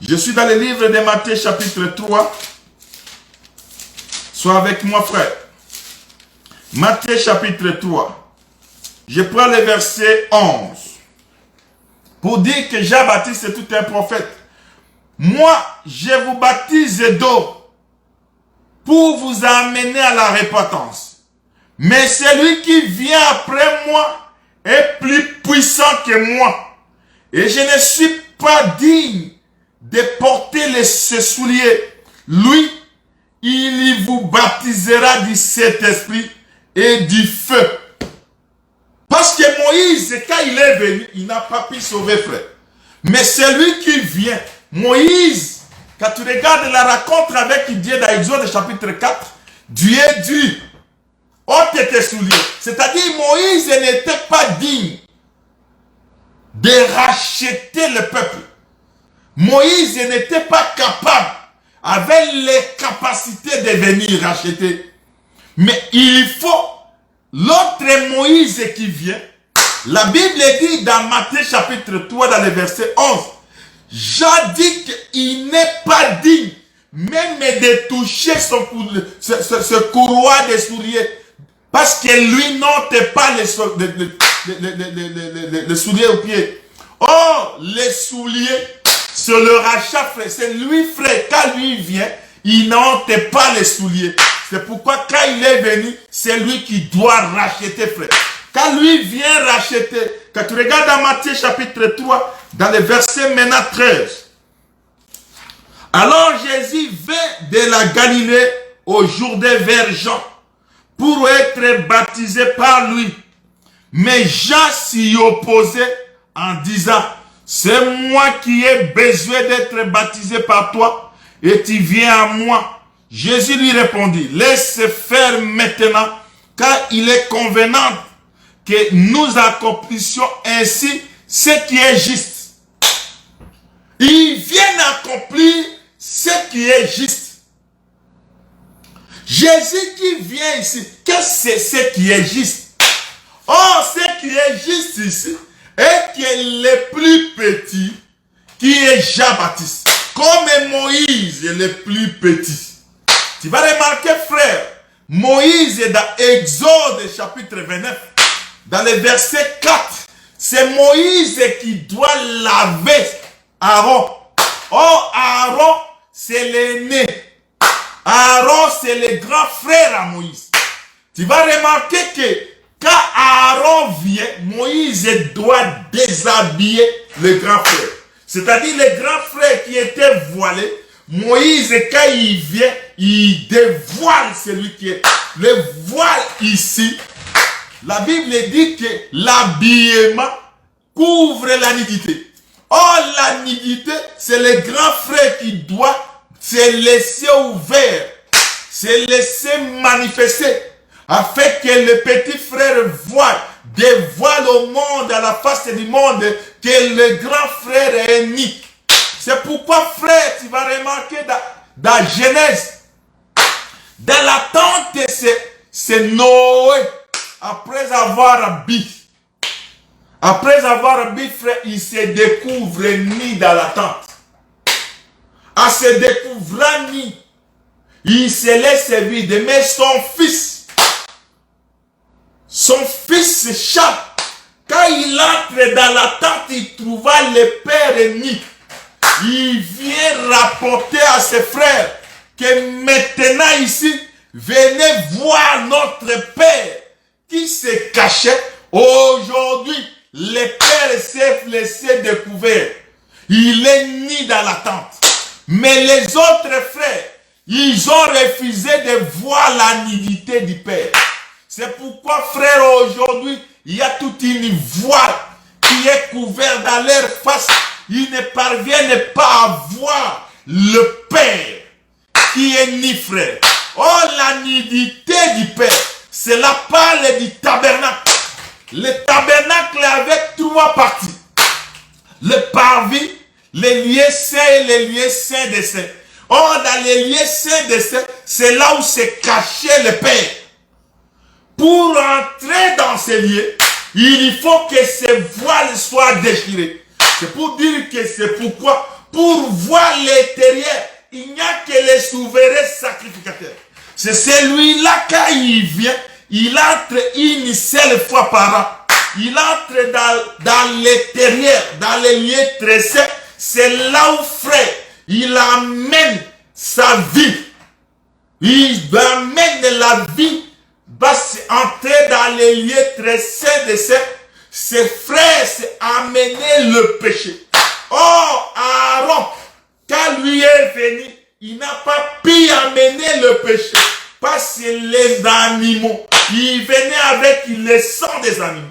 je suis dans le livre de Matthieu chapitre 3. Sois avec moi, frère. Matthieu chapitre 3. Je prends le verset 11. Pour dire que Jean-Baptiste est tout un prophète. Moi, je vous baptise d'eau pour vous amener à la repentance. Mais celui qui vient après moi est plus puissant que moi. Et je ne suis pas digne de porter ses souliers. Lui, il vous baptisera du Saint-Esprit et du feu. Parce que Moïse, quand il est venu, il n'a pas pu sauver frère. Mais celui qui vient, Moïse, quand tu regardes la rencontre avec Dieu dans Exode chapitre 4, Dieu dit, ôte tes souliers. C'est-à-dire Moïse n'était pas digne de racheter le peuple. Moïse n'était pas capable, avec les capacités de venir racheter. Mais il faut l'autre Moïse qui vient. La Bible dit dans Matthieu chapitre 3, dans le verset 11, j'ai dit qu'il n'est pas digne même de toucher ce courroie de souliers. Parce que lui n'ôte pas les souliers aux pieds. Oh, les souliers, c'est le rachat, frère. C'est lui, frère. Quand lui vient, il n'ôte pas les souliers. C'est pourquoi quand il est venu, c'est lui qui doit racheter, frère. Quand lui vient racheter, quand tu regardes dans Matthieu chapitre 3, dans le verset maintenant 13. Alors Jésus vint de la Galilée au Jourdain vers Jean pour être baptisé par lui. Mais Jean s'y opposait en disant, c'est moi qui ai besoin d'être baptisé par toi et tu viens à moi. Jésus lui répondit, laisse faire maintenant car il est convenant que nous accomplissions ainsi ce qui est juste. Il vient accomplir ce qui est juste. Jésus qui vient ici, qu'est-ce que c'est ce qui est juste? Oh, ce qui est juste ici est que le plus petit qui est Jean-Baptiste, comme Moïse est le plus petit. Tu vas remarquer, frère, Moïse est dans Exode chapitre 29, dans le verset 4. C'est Moïse qui doit laver Aaron. Oh, Aaron, c'est l'aîné. Aaron, c'est le grand frère à Moïse. Tu vas remarquer que quand Aaron vient, Moïse doit déshabiller le grand frère. C'est-à-dire le grand frère qui était voilé, Moïse, quand il vient, il dévoile celui qui est. Le voile ici, la Bible dit que l'habillement couvre la nudité. Oh, la nudité, c'est le grand frère qui doit se laisser ouvert, se laisser manifester, afin que le petit frère dévoile au monde, à la face du monde, que le grand frère est unique. C'est pourquoi, frère, tu vas remarquer dans Genèse, dans la tente, c'est Noé, après avoir habillé. Après avoir habillé, frère, il se découvre nu dans la tente. En se découvrant nu, il se laisse vide. Mais son fils Charles, quand il entre dans la tente, il trouva le père nu. Il vient rapporter à ses frères que maintenant ici, venez voir notre père qui se cachait. Aujourd'hui, le père s'est laissé découvert. Il est nu dans la tente. Mais les autres frères, ils ont refusé de voir la nudité du père. C'est pourquoi, frère, aujourd'hui, il y a toute une voile qui est couverte dans leur face. Ils ne parviennent pas à voir le père qui est nu, frère. Oh, la nudité du père, cela parle du tabernacle. Le tabernacle avec 3 parties. Le parvis, les lieux saints et les lieux saints des saints. Or, dans les lieux saints des saints, c'est là où se cachait le Père. Pour entrer dans ces lieux, il faut que ces voiles soient déchirées. C'est pour dire que c'est pourquoi, pour voir l'intérieur, il n'y a que les souverains sacrificateurs. C'est celui-là, quand il vient, il entre une seule fois par an. Il entre dans l'intérieur, dans les lieux très saints. C'est là où, frère, il amène sa vie. Il amène la vie va entrer dans les lieux très saints de ses frères, c'est amener le péché. Or, Aaron, quand lui est venu, il n'a pas pu amener le péché. Parce que les animaux, il venait avec le sang des animaux.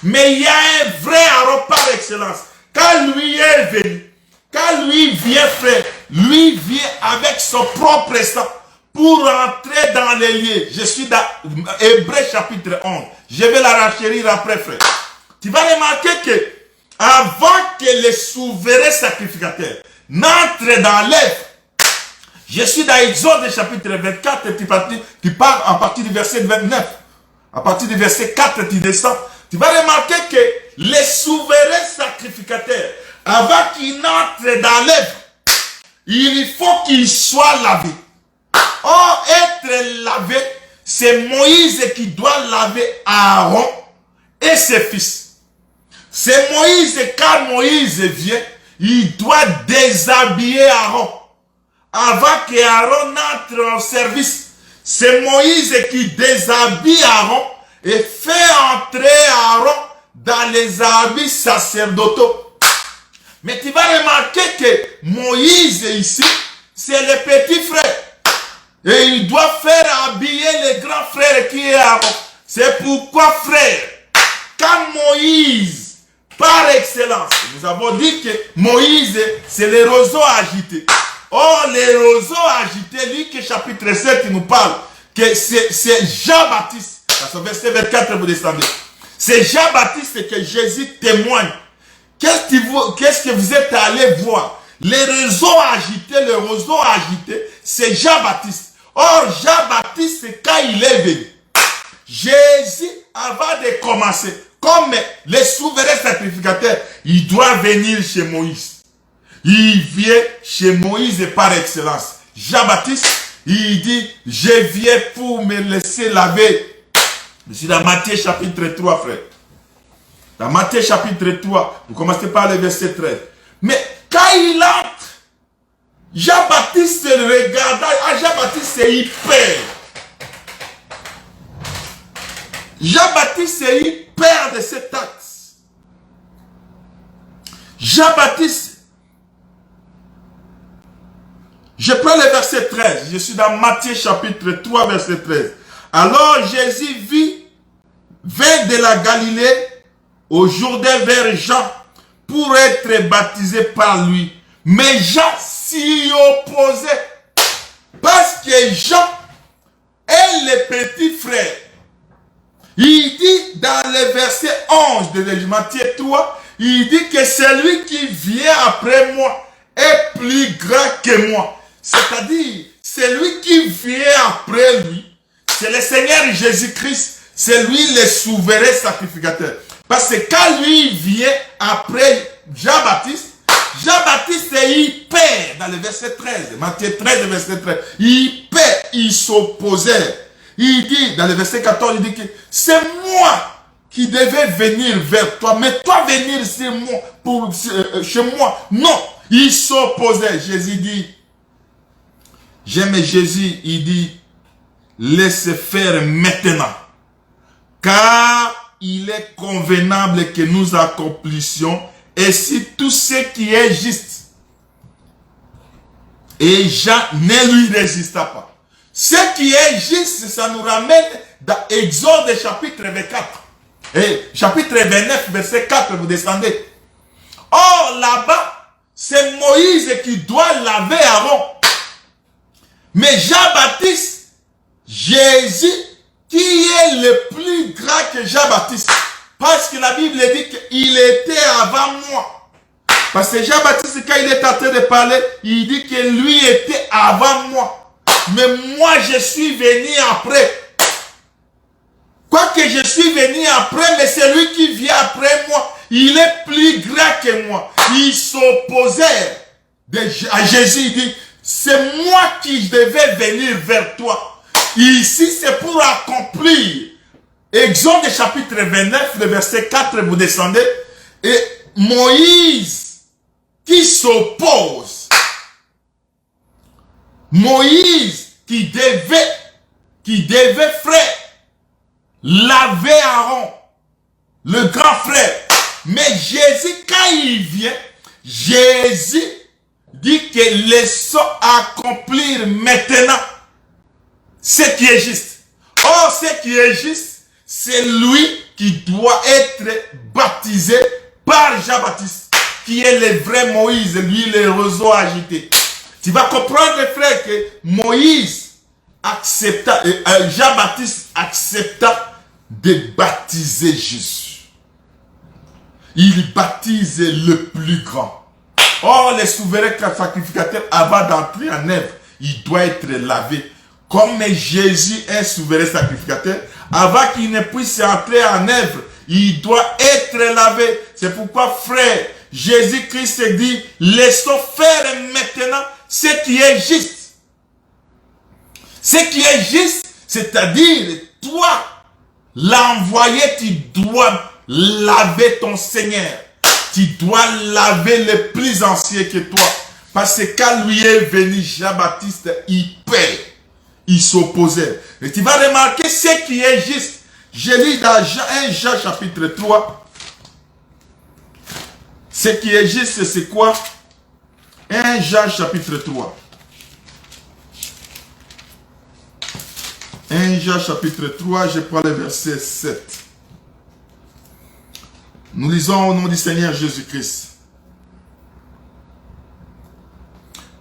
Mais il y a un vrai Aaron par excellence. Quand lui est venu, quand lui vient frère, lui vient avec son propre sang pour entrer dans les lieux. Je suis dans Hébreux chapitre 11. Je vais la rachérir après frère. Tu vas remarquer que avant que les souverains sacrificateurs n'entrent dans l'œuvre, je suis dans Exode chapitre 24, tu parles à partir du verset 29. À partir du verset 4, tu descends. Tu vas remarquer que les souverains sacrificateurs, avant qu'ils n'entrent dans l'œuvre, il faut qu'ils soient lavés. Or, être lavé, c'est Moïse qui doit laver Aaron et ses fils. C'est Moïse, quand Moïse vient, il doit déshabiller Aaron. Avant qu'Aaron entre en service, c'est Moïse qui déshabille Aaron et fait entrer Aaron dans les habits sacerdotaux. Mais tu vas remarquer que Moïse ici, c'est le petit frère. Et il doit faire habiller le grand frère qui est Aaron. C'est pourquoi, frère, quand Moïse, par excellence, nous avons dit que Moïse, c'est le roseau agité. Or, les roseaux agités, Luc chapitre 7, il nous parle que c'est Jean-Baptiste. Dans ce verset 24, vous descendez. C'est Jean-Baptiste que Jésus témoigne. Qu'est-ce que vous êtes allé voir? Les roseaux agités, le roseau agité, c'est Jean-Baptiste. Or, Jean-Baptiste, quand il est venu, Jésus, avant de commencer, comme les souverains sacrificateurs, il doit venir chez Moïse. Il vient chez Moïse par excellence. Jean-Baptiste, il dit, je viens pour me laisser laver. Je suis dans Matthieu chapitre 3, frère. Dans Matthieu chapitre 3, vous commencez par le verset 13. Mais quand il entre, Jean-Baptiste regarda, Jean-Baptiste c'est hyper. Jean-Baptiste c'est hyper de cet acte. Jean-Baptiste, je prends le verset 13. Je suis dans Matthieu chapitre 3, verset 13. Alors Jésus vint de la Galilée au Jourdain vers Jean pour être baptisé par lui. Mais Jean s'y opposait parce que Jean est le petit frère. Il dit dans le verset 11 de Matthieu 3, il dit que celui qui vient après moi est plus grand que moi. C'est-à-dire, celui qui vient après lui, c'est le Seigneur Jésus-Christ, c'est lui le souverain sacrificateur. Parce que quand lui vient après Jean-Baptiste, Jean-Baptiste il perd dans le verset 13, Matthieu 13, verset 13, il perd, il s'opposait. Il dit, dans le verset 14, il dit que c'est moi qui devais venir vers toi, mais toi venir chez moi. Non, il s'opposait. Jésus dit, j'aime Jésus, il dit, laisse faire maintenant, car il est convenable que nous accomplissions ainsi tout ce qui est juste. Et Jean ne lui résista pas. Ce qui est juste, ça nous ramène dans Exode chapitre 24. Et chapitre 29, verset 4, vous descendez. Or, là-bas, c'est Moïse qui doit laver Aaron. Mais Jean-Baptiste, Jésus, qui est le plus grand que Jean-Baptiste. Parce que la Bible dit qu'il était avant moi. Parce que Jean-Baptiste, quand il est en train de parler, il dit que lui était avant moi. Mais moi, je suis venu après. Quoique je suis venu après, mais celui qui vient après moi, il est plus grand que moi. Il s'opposait à Jésus. Il dit, c'est moi qui devais venir vers toi. Ici, c'est pour accomplir. Exode chapitre 29, le verset 4, vous descendez. Et Moïse qui s'oppose. Moïse qui devait frère, laver Aaron, le grand frère. Mais Jésus, quand il vient, Jésus dit que laissons accomplir maintenant ce qui est juste. Or, ce qui est juste, c'est lui qui doit être baptisé par Jean-Baptiste, qui est le vrai Moïse, lui le roseau agité. Tu vas comprendre, frère, que Moïse accepta, Jean-Baptiste accepta de baptiser Jésus. Il baptise le plus grand. Or, les souverains sacrificateurs, avant d'entrer en œuvre, il doit être lavé. Comme Jésus est souverain sacrificateur, avant qu'il ne puisse entrer en œuvre, il doit être lavé. C'est pourquoi, frère, Jésus-Christ dit, laissons faire maintenant ce qui est juste. Ce qui est juste, c'est-à-dire, toi, l'envoyé, tu dois laver ton Seigneur. Tu dois laver le plus ancien que toi. Parce que quand lui est venu, Jean-Baptiste, il paie. Il s'opposait. Et tu vas remarquer ce qui est juste. Je lis dans 1 Jean chapitre 3. Ce qui est juste, c'est quoi? 1 Jean chapitre 3. 1 Jean chapitre 3, je prends le verset 7. Nous lisons au nom du Seigneur Jésus-Christ.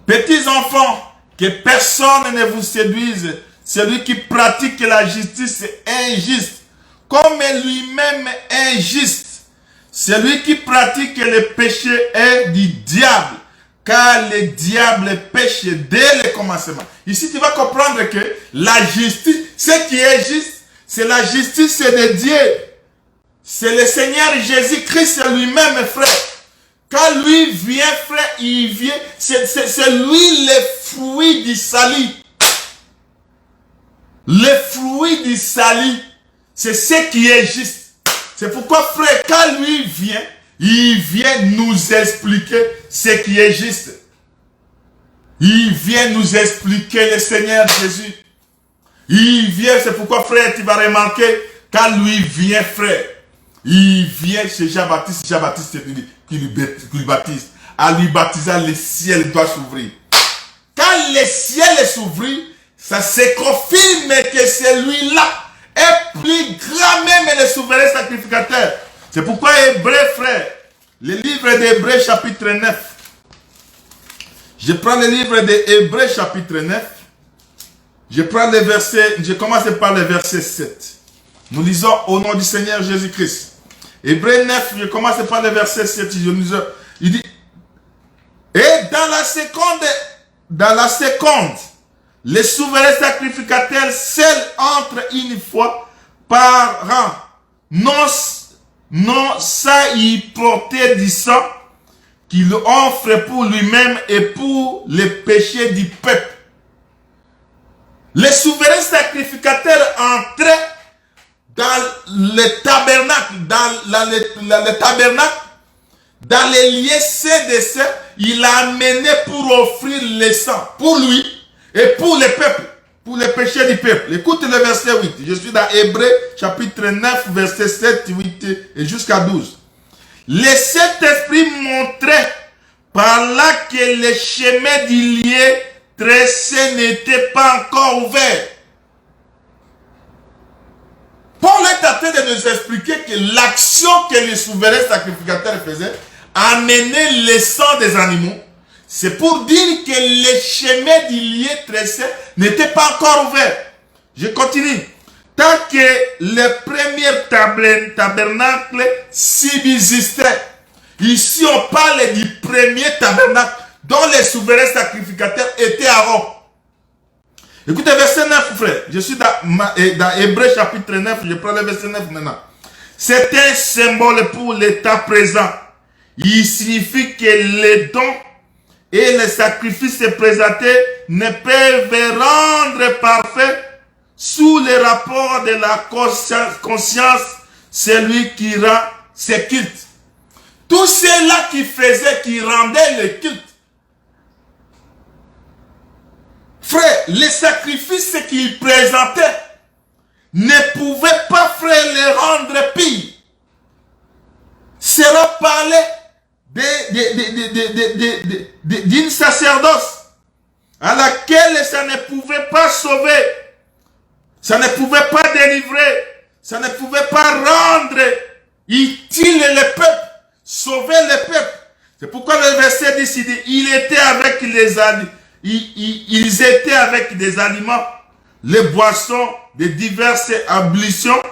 Petits enfants, que personne ne vous séduise. Celui qui pratique la justice est injuste, comme lui-même est injuste. Celui qui pratique le péché est du diable, car le diable pêche dès le commencement. Ici, tu vas comprendre que la justice, ce qui est juste, c'est la justice de Dieu. C'est le Seigneur Jésus-Christ lui-même, frère. Quand lui vient, frère, il vient, c'est lui le fruit du salut. Le fruit du salut, c'est ce qui est juste. C'est pourquoi, frère, quand lui vient, il vient nous expliquer ce qui est juste. Il vient nous expliquer le Seigneur Jésus. Il vient, c'est pourquoi, frère, tu vas remarquer, quand lui vient, frère, il vient chez Jean-Baptiste, Jean-Baptiste qui lui baptise. À lui baptiser, le ciel doit s'ouvrir. Quand le ciel s'ouvre, ça se confirme que celui-là est plus grand même le souverain sacrificateur. C'est pourquoi Hébreu, frère, le livre d'Hébreu chapitre 9. Je prends le livre d'Hébreu chapitre 9. Je prends le verset, je commence par le verset 7. Nous lisons au nom du Seigneur Jésus-Christ. Hébreu 9, je commence par le verset 7. Il dit, et dans la seconde, le souverain sacrificateur seul entre une fois par an, non sans y porter du sang qu'il offre pour lui-même et pour le péché du peuple. Le souverain sacrificateur entrait dans le tabernacle, dans les lieux saints des saints, il a amené pour offrir le sang, pour lui et pour le peuple, pour le péché du peuple. Écoute le verset 8, je suis dans Hébreu chapitre 9, verset 7, 8 et jusqu'à 12. Le Saint-Esprit montrait par là que le chemin du lieu très saint n'était pas encore ouvert. Paul est en train de nous expliquer que l'action que les souverains sacrificateurs faisaient, amener le sang des animaux, c'est pour dire que le chemin du lieu très saint n'était pas encore ouvert. Je continue. Tant que le premier tabernacle subsistait. Ici, on parle du premier tabernacle dont les souverains sacrificateurs étaient Aaron. Écoutez, verset 9, frère. Je suis dans Hébreu chapitre 9. Je prends le verset 9 maintenant. C'est un symbole pour l'état présent. Il signifie que les dons et les sacrifices présentés ne peuvent rendre parfait sous le rapport de la conscience celui qui rend ses cultes. Tout cela qui faisait, qui rendait le culte. Frère, les sacrifices qu'ils présentaient ne pouvait pas, frère, les rendre pire. Sera parlé d'une sacerdoce à laquelle ça ne pouvait pas sauver, ça ne pouvait pas délivrer, ça ne pouvait pas rendre utile le peuple, sauver le peuple. C'est pourquoi le verset 10 dit, ils étaient avec des aliments, les boissons, des diverses ablutions,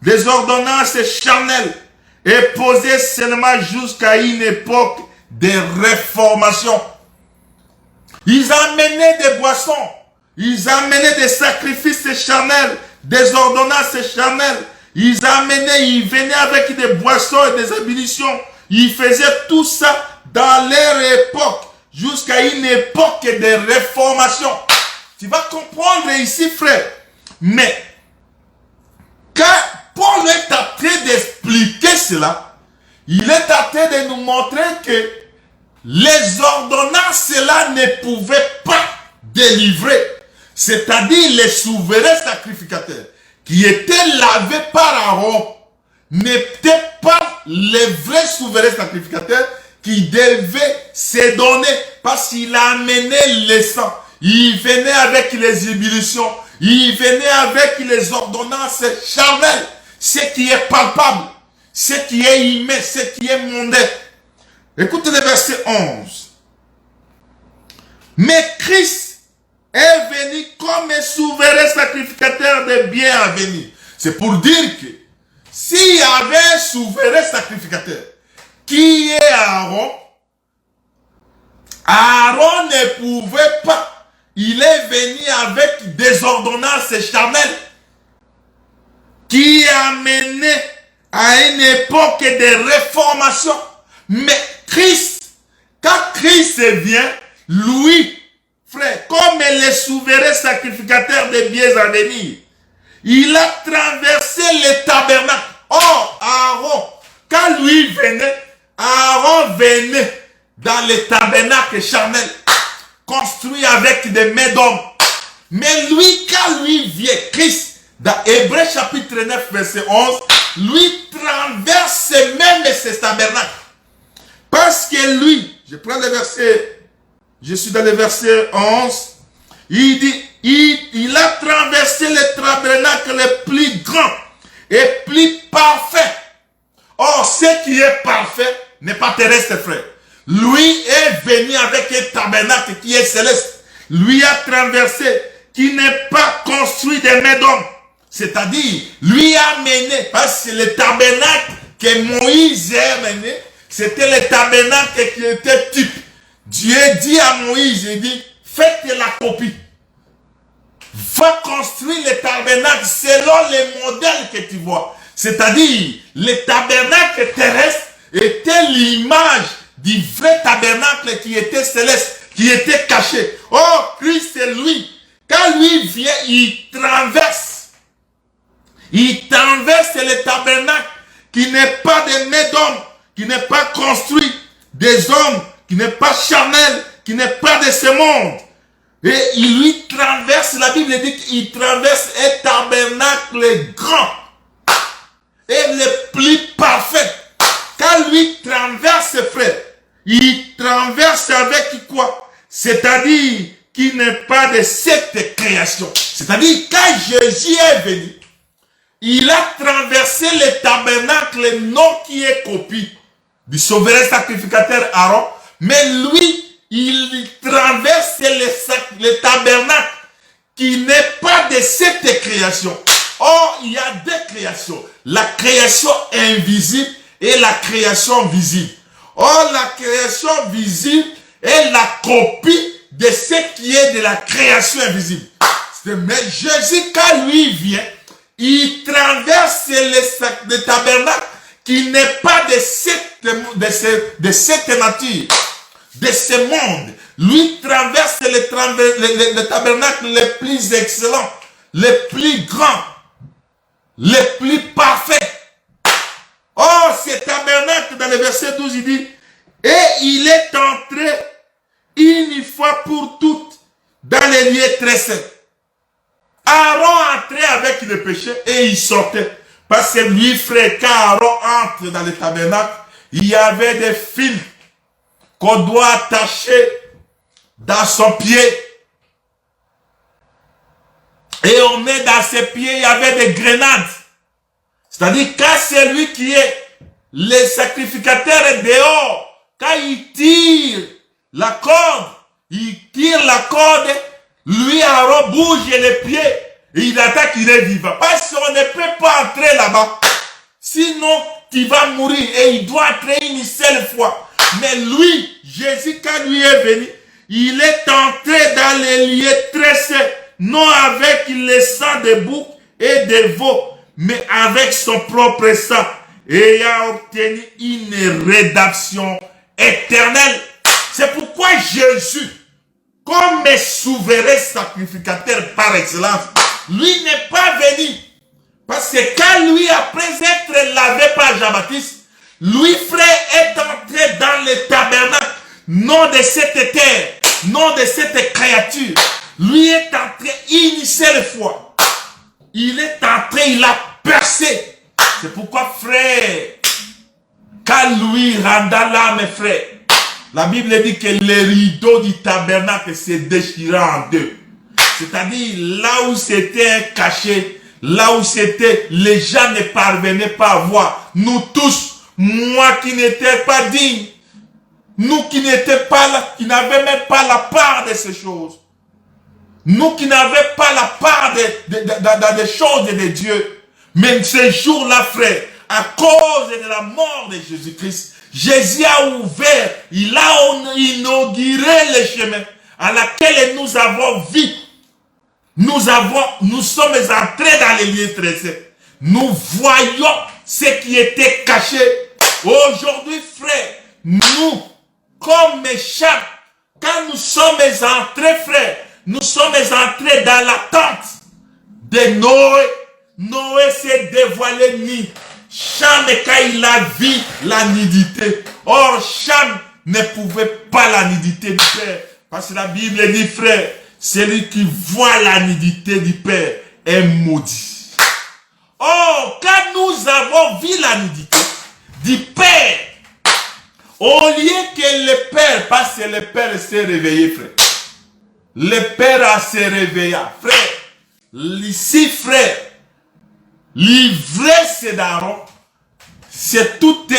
des ordonnances charnelles, et posées seulement jusqu'à une époque de réformation. Ils amenaient des boissons, ils amenaient des sacrifices charnels, des ordonnances charnelles, ils venaient avec des boissons et des ablutions. Ils faisaient tout ça dans leur époque, jusqu'à une époque de réformation. Tu vas comprendre ici, frère. Mais, quand Paul est en train d'expliquer cela, il est en train de nous montrer que les ordonnances-là ne pouvaient pas délivrer. C'est-à-dire les souverains sacrificateurs qui étaient lavés par Aaron n'étaient pas les vrais souverains sacrificateurs qui devaient se donner parce qu'il a amené le sang. Il venait avec les ébullitions, il venait avec les ordonnances charnelles, ce qui est palpable, ce qui est humain, ce qui est mondain. Écoutez le verset 11. Mais Christ est venu comme un souverain sacrificateur de biens à venir. C'est pour dire que s'il y avait un souverain sacrificateur qui est Aaron, Aaron ne pouvait pas. Il est venu avec des ordonnances charnelles qui amenaient à une époque de réformation. Mais Christ, quand Christ vient, lui, frère, comme les souverains sacrificateurs des biens à venir, il a traversé les tabernacles. Or, Aaron, quand lui venait, Aaron venait dans les tabernacles charnels, construits avec des mains d'hommes. Mais lui, quand lui vient, Christ, dans Hébreux chapitre 9, verset 11, lui traverse même ces tabernacles. Parce que lui, je prends le verset, je suis dans le verset 11, il dit, il a traversé les tabernacles les plus grands et plus parfaits. Or, ce qui est parfait n'est pas terrestre, frère. Lui est venu avec un tabernacle qui est céleste. Lui a traversé, qui n'est pas construit des mains d'homme. C'est-à-dire, lui a mené, parce que le tabernacle que Moïse a mené, c'était le tabernacle qui était type. Dieu dit à Moïse, il dit, faites la copie. Va construire le tabernacle selon les modèles que tu vois. C'est-à-dire, le tabernacle terrestre était l'image du vrai tabernacle qui était céleste, qui était caché. Oh, Christ, lui, quand lui vient, il traverse le tabernacle qui n'est pas de main d'homme, qui n'est pas construit des hommes, qui n'est pas charnel, qui n'est pas de ce monde. Et il lui traverse, la Bible dit qu'il traverse un tabernacle grand et le plus parfait. Quand lui traverse, frère, il traverse avec quoi? C'est-à-dire qu'il n'est pas de cette création. C'est-à-dire quand Jésus est venu, il a traversé le tabernacle non qui est copie du souverain sacrificateur Aaron, mais lui, il traverse le tabernacle qui n'est pas de cette création. Or, il y a deux créations. La création invisible et la création visible. Or, la création visible est la copie de ce qui est de la création invisible. Mais Jésus, quand lui vient, il traverse le tabernacle qui n'est pas de cette nature, de ce monde. Lui traverse le tabernacle le plus excellent, le plus grand, le plus parfait. Oh, ce tabernacle, dans le verset 12, il dit, et il est entré une fois pour toutes dans les lieux très saints. Aaron entrait avec le péché et il sortait. Parce que lui, frère, quand Aaron entre dans le tabernacle, il y avait des fils qu'on doit attacher dans son pied. Et on met dans ses pieds, il y avait des grenades. C'est-à-dire, quand c'est lui qui est le sacrificateur est dehors, quand il tire la corde, lui, Aaron bouge les pieds, et il attaque, il est vivant. Parce qu'on ne peut pas entrer là-bas. Sinon, tu vas mourir, et il doit entrer une seule fois. Mais lui, Jésus, quand lui est venu, il est entré dans les lieux très saints, non avec le sang de bouc et de veau, mais avec son propre sang, et il a obtenu une rédemption éternelle. C'est pourquoi Jésus, comme souverain sacrificateur par excellence, lui n'est pas venu. Parce que quand lui, après être lavé par Jean-Baptiste, lui, frère, est entré dans le tabernacle, non de cette terre, non de cette créature. Lui est entré une seule fois. Il est entré, il a percé. C'est pourquoi, frère, quand lui renda l'âme, frère, la Bible dit que les rideaux du tabernacle se déchiraient en deux. C'est-à-dire, là où c'était caché, là où c'était, les gens ne parvenaient pas à voir. Nous tous, moi qui n'étais pas digne, nous qui n'étions pas là, qui n'avions même pas la part de ces choses. Nous qui n'avions pas la part dans des choses de Dieu. Mais ce jour-là, frère, à cause de la mort de Jésus-Christ, Jésus a ouvert, il a inauguré le chemin à laquelle nous avons vu. Nous sommes entrés dans les lieux très saints. Nous voyons ce qui était caché. Aujourd'hui, frère, nous, comme Cham, quand nous sommes entrés, frère, nous sommes entrés dans la tente de Noé. Noé s'est dévoilé nu. Cham, quand il a vu la nudité. Or, Cham ne pouvait pas la nudité du Père. Parce que la Bible dit, frère, celui qui voit la nudité du Père est maudit. Or, quand nous avons vu la nudité du Père, au lieu que le Père, parce que le Père s'est réveillé, frère. Le Père a se réveillé, frère. Ici, frère, l'ivresse d'Aaron, c'est toute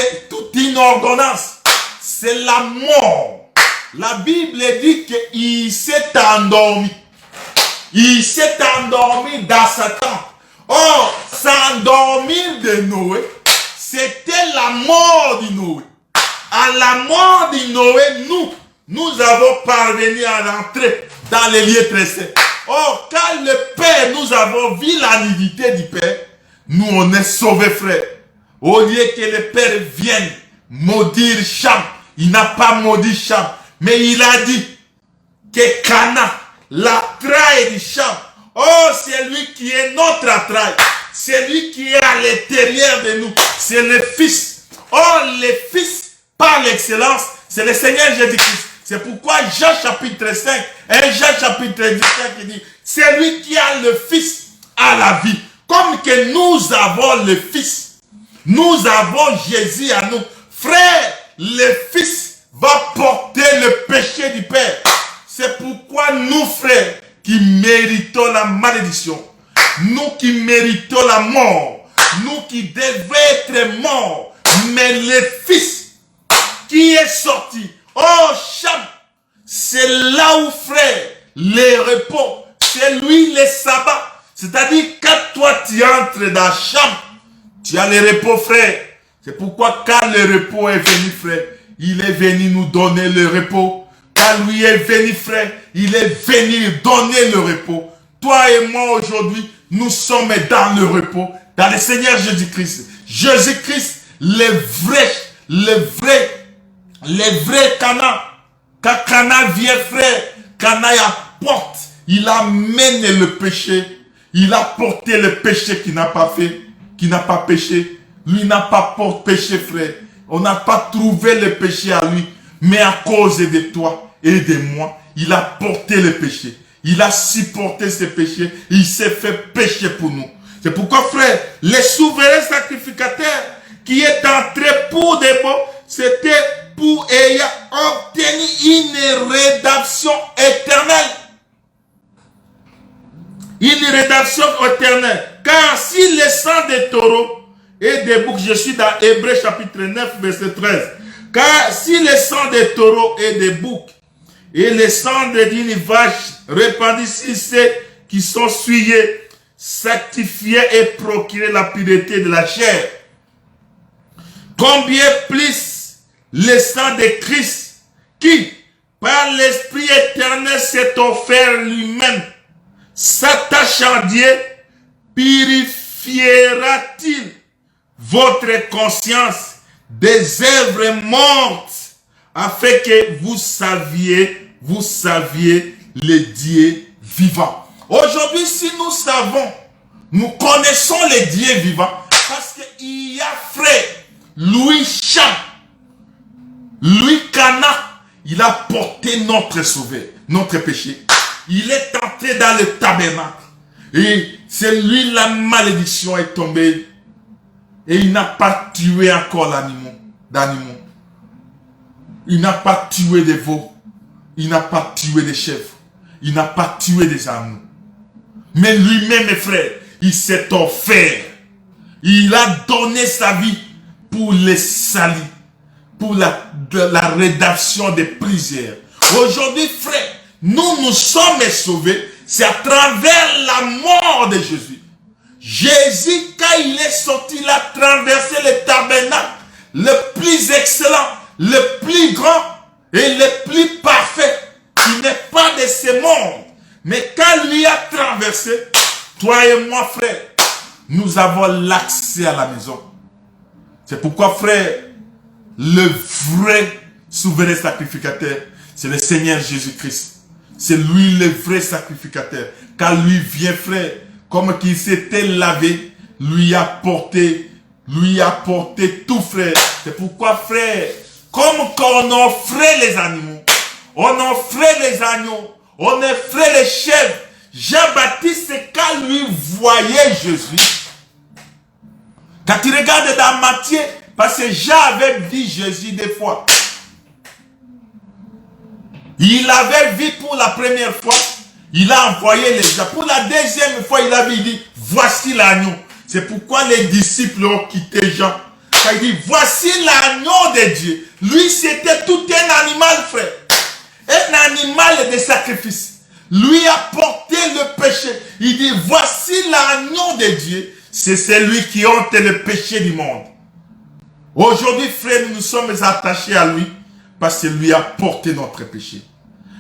une ordonnance. C'est la mort. La Bible dit qu'il s'est endormi. Il s'est endormi dans sa tente. Or, s'endormir de Noé, c'était la mort de Noé. À la mort de Noé, nous avons parvenu à rentrer dans les lieux très saints. Or, quand le Père, nous avons vu la nudité du Père, nous on est sauvés, frère. Au lieu que le Père vienne maudire Cham, il n'a pas maudit Cham, mais il a dit que Cana, la traille de Cham, oh, c'est lui qui est notre traille, c'est lui qui est à l'intérieur de nous, c'est le Fils. Oh, le Fils, par l'excellence, c'est le Seigneur Jésus-Christ. C'est pourquoi Jean chapitre 5 et Jean chapitre 15 qui dit, c'est lui qui a le Fils à la vie. Comme que nous avons le Fils, nous avons Jésus à nous. Frère, le Fils va porter le péché du Père. C'est pourquoi nous, frères, qui méritons la malédiction, nous qui méritons la mort, nous qui devons être morts, mais le Fils qui est sorti, oh Cham, c'est là où, frère, les repos, c'est lui le sabbat. C'est-à-dire, quand toi tu entres dans Cham, tu as le repos, frère. C'est pourquoi quand le repos est venu, frère, il est venu nous donner le repos. Quand lui est venu, frère, il est venu donner le repos. Toi et moi aujourd'hui, nous sommes dans le repos, dans le Seigneur Jésus-Christ. Jésus-Christ, le vrai Cana. Quand Cana vient, frère, Cana apporte, il amène le péché. Il a porté le péché qu'il n'a pas fait, qui n'a pas péché. Lui n'a pas porté péché, frère. On n'a pas trouvé le péché à lui. Mais à cause de toi et de moi, il a porté le péché. Il a supporté ce péché. Il s'est fait péché pour nous. C'est pourquoi, frère, les souverains sacrificateurs qui est entré pour des mots, c'était pour ayant obtenu une rédemption éternelle. Une rédemption éternelle. Car si le sang des taureaux et des boucs, je suis dans Hébreux chapitre 9, verset 13. Car si le sang des taureaux et des boucs et le sang d'une vache répandu sur ceux qui sont souillés, sanctifiaient et procuraient la pureté de la chair, combien plus le sang de Christ, qui, par l'Esprit éternel, s'est offert lui-même, s'attachant Dieu, purifiera-t-il votre conscience des œuvres mortes, afin que vous saviez le Dieu vivant. Aujourd'hui, si nous savons, nous connaissons le Dieu vivant, parce qu'il y a frère, Louis Cham, Louis Cana, il a porté notre sauveur, notre péché. Il est entré dans le tabernacle. Et c'est lui, la malédiction est tombée. Et il n'a pas tué encore d'animaux. Il n'a pas tué des veaux. Il n'a pas tué des chèvres. Il n'a pas tué des animaux. Mais lui-même, mes frères, il s'est offert. Il a donné sa vie pour les salis, pour la rédemption des plusieurs. Aujourd'hui, frère, nous sommes sauvés, c'est à travers la mort de Jésus. Jésus, quand il est sorti, il a traversé le tabernacle, le plus excellent, le plus grand et le plus parfait, qui n'est pas de ce monde. Mais quand lui a traversé, toi et moi, frère, nous avons l'accès à la maison. C'est pourquoi, frère, le vrai souverain sacrificateur, c'est le Seigneur Jésus-Christ. C'est lui le vrai sacrificateur. Quand lui vient, frère, comme qu'il s'était lavé, lui a porté tout, frère. C'est pourquoi, frère, comme quand on offrait les animaux, on offrait les agneaux, on offrait les chèvres. Jean-Baptiste, quand lui voyait Jésus, quand tu regardes dans Matthieu, parce que Jean avait vu Jésus des fois. Il avait vu pour la première fois, il a envoyé les gens. Pour la deuxième fois, il a vu, il dit, voici l'agneau. C'est pourquoi les disciples ont quitté Jean. Quand il dit, voici l'agneau de Dieu. Lui, c'était tout un animal, frère. Un animal de sacrifice. Lui a porté le péché. Il dit, voici l'agneau de Dieu. C'est celui qui ôte le péché du monde. Aujourd'hui, frère, nous sommes attachés à lui parce que lui a porté notre péché.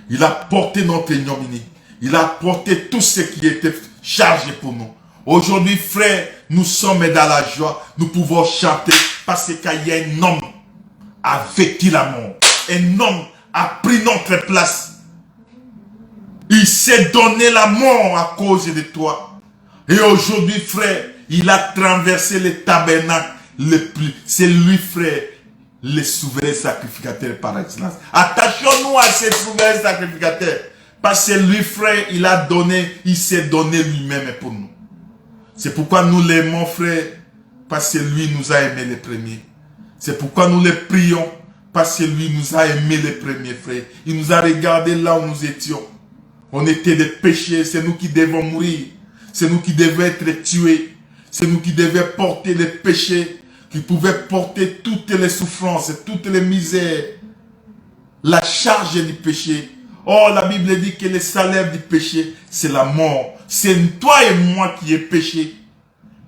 Il a porté notre ignominie. Il a porté tout ce qui était chargé pour nous. Aujourd'hui, frère, nous sommes dans la joie. Nous pouvons chanter parce qu'il y a un homme a vécu la mort. Un homme a pris notre place. Il s'est donné la mort à cause de toi. Et aujourd'hui, frère, il a traversé le tabernacle le plus. C'est lui, frère, le souverain sacrificateur par excellence. Attachons-nous à ce souverain sacrificateur. Parce que lui, frère, il s'est donné lui-même pour nous. C'est pourquoi nous l'aimons, frère, parce que lui nous a aimés les premiers. C'est pourquoi nous le prions, parce que lui nous a aimés les premiers, frère. Il nous a regardés là où nous étions. On était des péchés, c'est nous qui devons mourir. C'est nous qui devons être tués. C'est nous qui devions porter les péchés, qui pouvaient porter toutes les souffrances, toutes les misères, la charge du péché. Oh, la Bible dit que le salaire du péché, c'est la mort. C'est toi et moi qui est péché.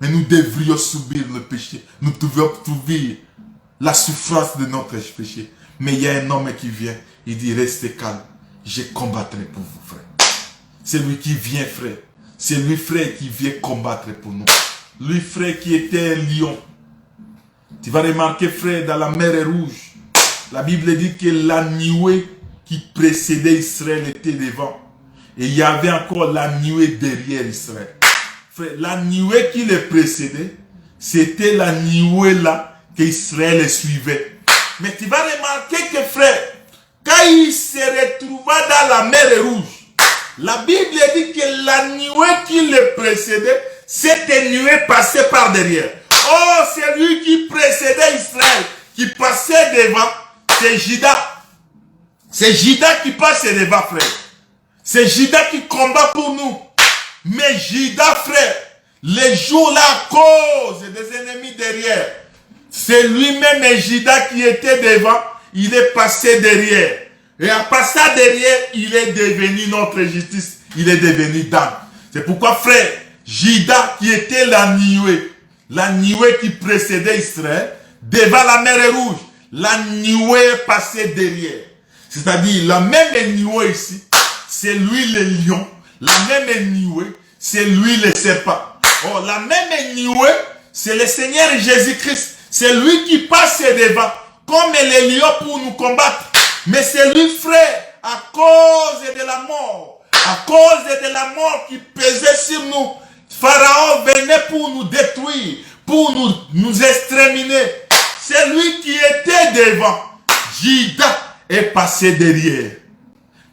Mais nous devrions subir le péché. Nous devons trouver la souffrance de notre péché. Mais il y a un homme qui vient, il dit, restez calme, je combattrai pour vous, frère. C'est lui qui vient, frère. C'est lui, frère, qui vient combattre pour nous. Lui, frère, qui était un lion. Tu vas remarquer, frère, dans la mer Rouge, la Bible dit que la nuée qui précédait Israël était devant. Et il y avait encore la nuée derrière Israël. Frère, la nuée qui les précédait, c'était la nuée là qu'Israël suivait. Mais tu vas remarquer que, frère, quand il se retrouva dans la mer Rouge, la Bible dit que la nuée qui les précédait, cette nuée passait par derrière. Oh, c'est lui qui précédait Israël, qui passait devant, c'est Judas. C'est Judas qui passe devant, frère. C'est Judas qui combat pour nous. Mais Judas, frère, les jours là, à cause des ennemis derrière, c'est lui-même Judas qui était devant, il est passé derrière. Et en passant derrière, il est devenu notre justice. Il est devenu Dan. C'est pourquoi, frère, Judas qui était la nuée qui précédait Israël, devant la mer Rouge, la nuée passait derrière. C'est-à-dire, la même nuée ici, c'est lui le lion. La même nuée, c'est lui le serpent. Oh, la même nuée, c'est le Seigneur Jésus-Christ. C'est lui qui passe devant, comme les lions pour nous combattre. Mais c'est lui, frère, à cause de la mort. À cause de la mort qui pesait sur nous. Pharaon venait pour nous détruire, pour nous exterminer. C'est lui qui était devant. Judas est passé derrière.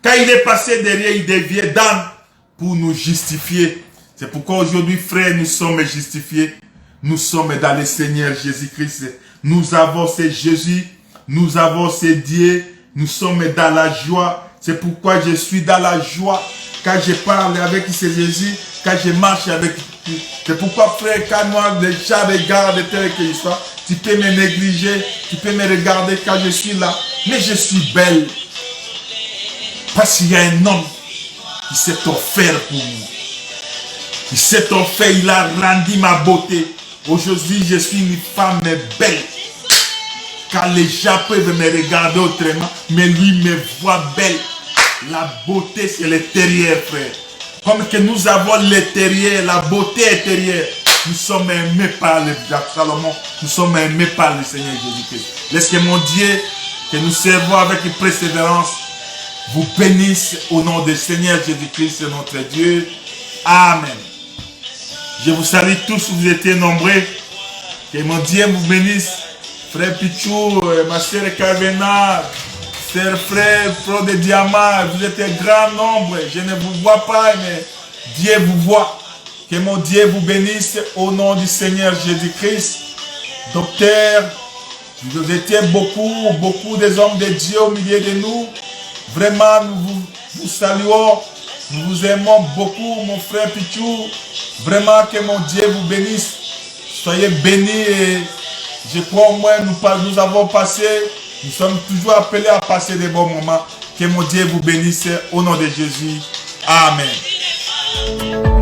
Quand il est passé derrière, il devient Dan pour nous justifier. C'est pourquoi aujourd'hui, frère, nous sommes justifiés. Nous sommes dans le Seigneur Jésus-Christ. Nous avons ce Jésus. Nous avons ce Dieu. Nous sommes dans la joie. C'est pourquoi je suis dans la joie. Quand je parle avec ce Jésus, quand je marche avec lui. C'est pourquoi, frère, quand moi, les gens regardent tel que je sois, tu peux me négliger, tu peux me regarder quand je suis là. Mais je suis belle. Parce qu'il y a un homme qui s'est offert pour moi. Il s'est offert, il a rendu ma beauté. Aujourd'hui, je suis une femme belle. Quand les gens peuvent me regarder autrement, mais lui me voit belle. La beauté, c'est l'intérieur, frère. Comme que nous avons l'intérieur, la beauté intérieure. Nous sommes aimés par le Salomon. Nous sommes aimés par le Seigneur Jésus-Christ. Laisse que mon Dieu, que nous servons avec persévérance, vous bénisse au nom du Seigneur Jésus-Christ, notre Dieu. Amen. Je vous salue tous, vous étiez nombreux. Que mon Dieu vous bénisse. Frère Pichou, ma sœur Carvena, frère Pro de Diamant, vous êtes un grand nombre. Je ne vous vois pas, mais Dieu vous voit. Que mon Dieu vous bénisse au nom du Seigneur Jésus-Christ. Docteur, vous étiez beaucoup des hommes de Dieu au milieu de nous. Vraiment, nous vous saluons. Nous vous aimons beaucoup, mon frère Pichou. Vraiment, que mon Dieu vous bénisse. Soyez bénis et je crois au moins nous avons passé, nous sommes toujours appelés à passer des bons moments. Que mon Dieu vous bénisse au nom de Jésus. Amen.